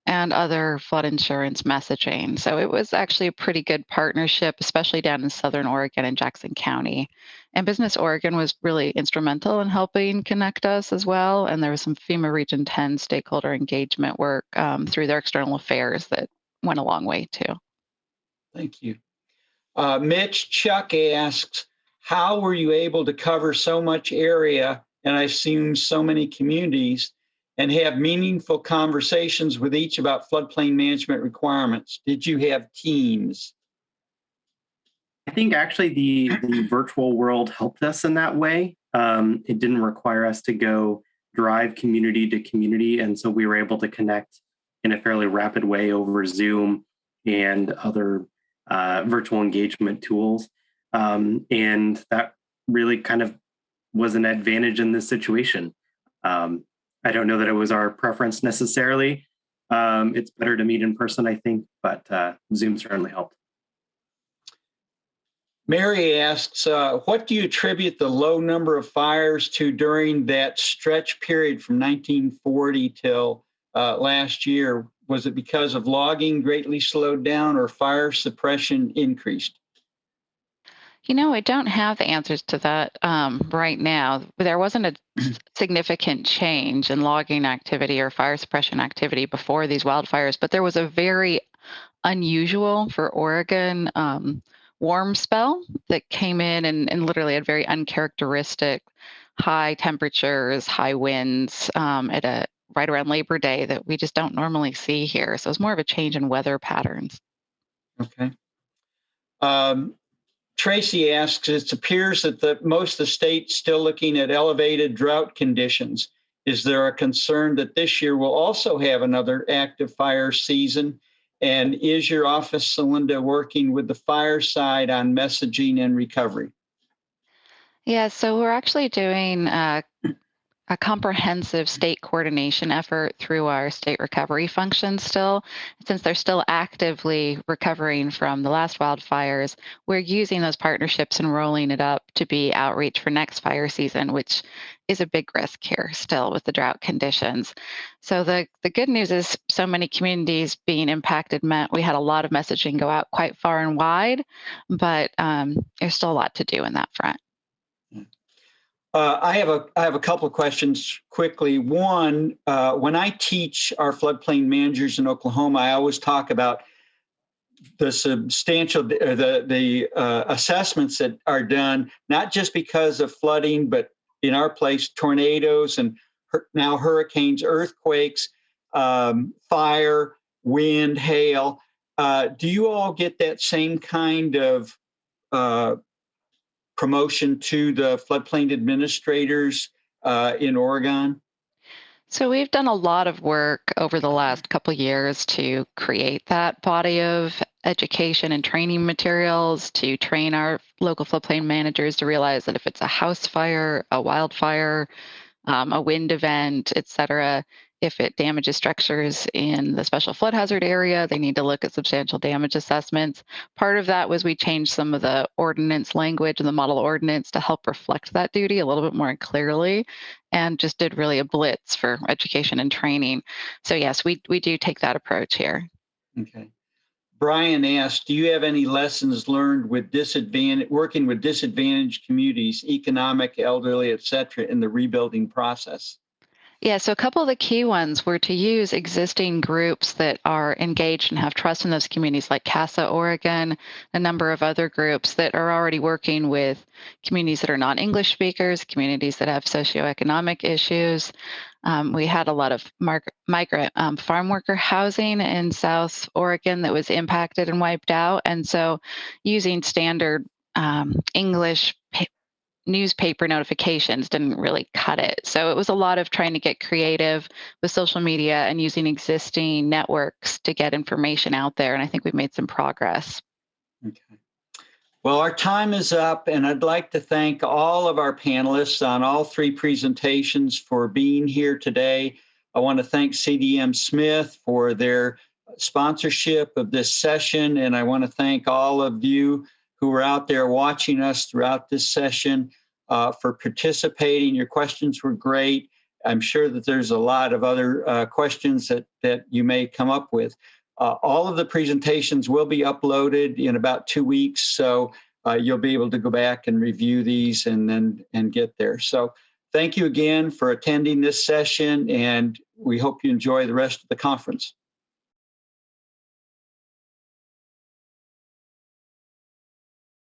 and other flood insurance messaging. So it was actually a pretty good partnership, especially down in Southern Oregon and Jackson County. And Business Oregon was really instrumental in helping connect us as well. And there was some FEMA Region 10 stakeholder engagement work through their external affairs that went a long way too. Thank you. Mitch, Chuck asks, how were you able to cover so much area, and I assume so many communities, and have meaningful conversations with each about floodplain management requirements? Did you have teams? I think actually the virtual world helped us in that way. It didn't require us to go drive community to community. And so we were able to connect in a fairly rapid way over Zoom and other virtual engagement tools. And that really kind of was an advantage in this situation. I don't know that it was our preference necessarily. It's better to meet in person, I think, but Zoom certainly helped. Mary asks, what do you attribute the low number of fires to during that stretch period from 1940 till last year? Was it because of logging greatly slowed down or fire suppression increased? I don't have the answers to that right now. There wasn't a significant change in logging activity or fire suppression activity before these wildfires, but there was a very unusual for Oregon warm spell that came in and literally had very uncharacteristic high temperatures, high winds at right around Labor Day that we just don't normally see here. So it's more of a change in weather patterns. Okay. Tracy asks, it appears that most of the state's still looking at elevated drought conditions. Is there a concern that this year we'll also have another active fire season? And is your office, Celinda, working with the fire side on messaging and recovery? Yeah, so we're actually doing a comprehensive state coordination effort through our state recovery function still. Since they're still actively recovering from the last wildfires, we're using those partnerships and rolling it up to be outreach for next fire season, which is a big risk here still with the drought conditions. So the good news is so many communities being impacted meant we had a lot of messaging go out quite far and wide, but there's still a lot to do in that front. I have a couple of questions quickly. One, when I teach our floodplain managers in Oklahoma, I always talk about the substantial, the assessments that are done, not just because of flooding, but in our place, tornadoes and now hurricanes, earthquakes, fire, wind, hail. Do you all get that same kind of promotion to the floodplain administrators in Oregon? So we've done a lot of work over the last couple of years to create that body of education and training materials to train our local floodplain managers to realize that if it's a house fire, a wildfire, a wind event, et cetera, if it damages structures in the special flood hazard area, they need to look at substantial damage assessments. Part of that was we changed some of the ordinance language and the model ordinance to help reflect that duty a little bit more clearly, and just did really a blitz for education and training. So yes, we do take that approach here. Okay. Brian asked, do you have any lessons learned with working with disadvantaged communities, economic, elderly, et cetera, in the rebuilding process? Yeah, so a couple of the key ones were to use existing groups that are engaged and have trust in those communities like CASA Oregon, a number of other groups that are already working with communities that are non-English speakers, communities that have socioeconomic issues. We had a lot of migrant farm worker housing in South Oregon that was impacted and wiped out. And so using standard English newspaper notifications didn't really cut it. So it was a lot of trying to get creative with social media and using existing networks to get information out there. And I think we've made some progress. Okay. Well, our time is up, and I'd like to thank all of our panelists on all three presentations for being here today. I want to thank CDM Smith for their sponsorship of this session, and I want to thank all of you who are out there watching us throughout this session for participating. Your questions were great. I'm sure that there's a lot of other questions that you may come up with. All of the presentations will be uploaded in about 2 weeks, so you'll be able to go back and review these and get there. So thank you again for attending this session, and we hope you enjoy the rest of the conference.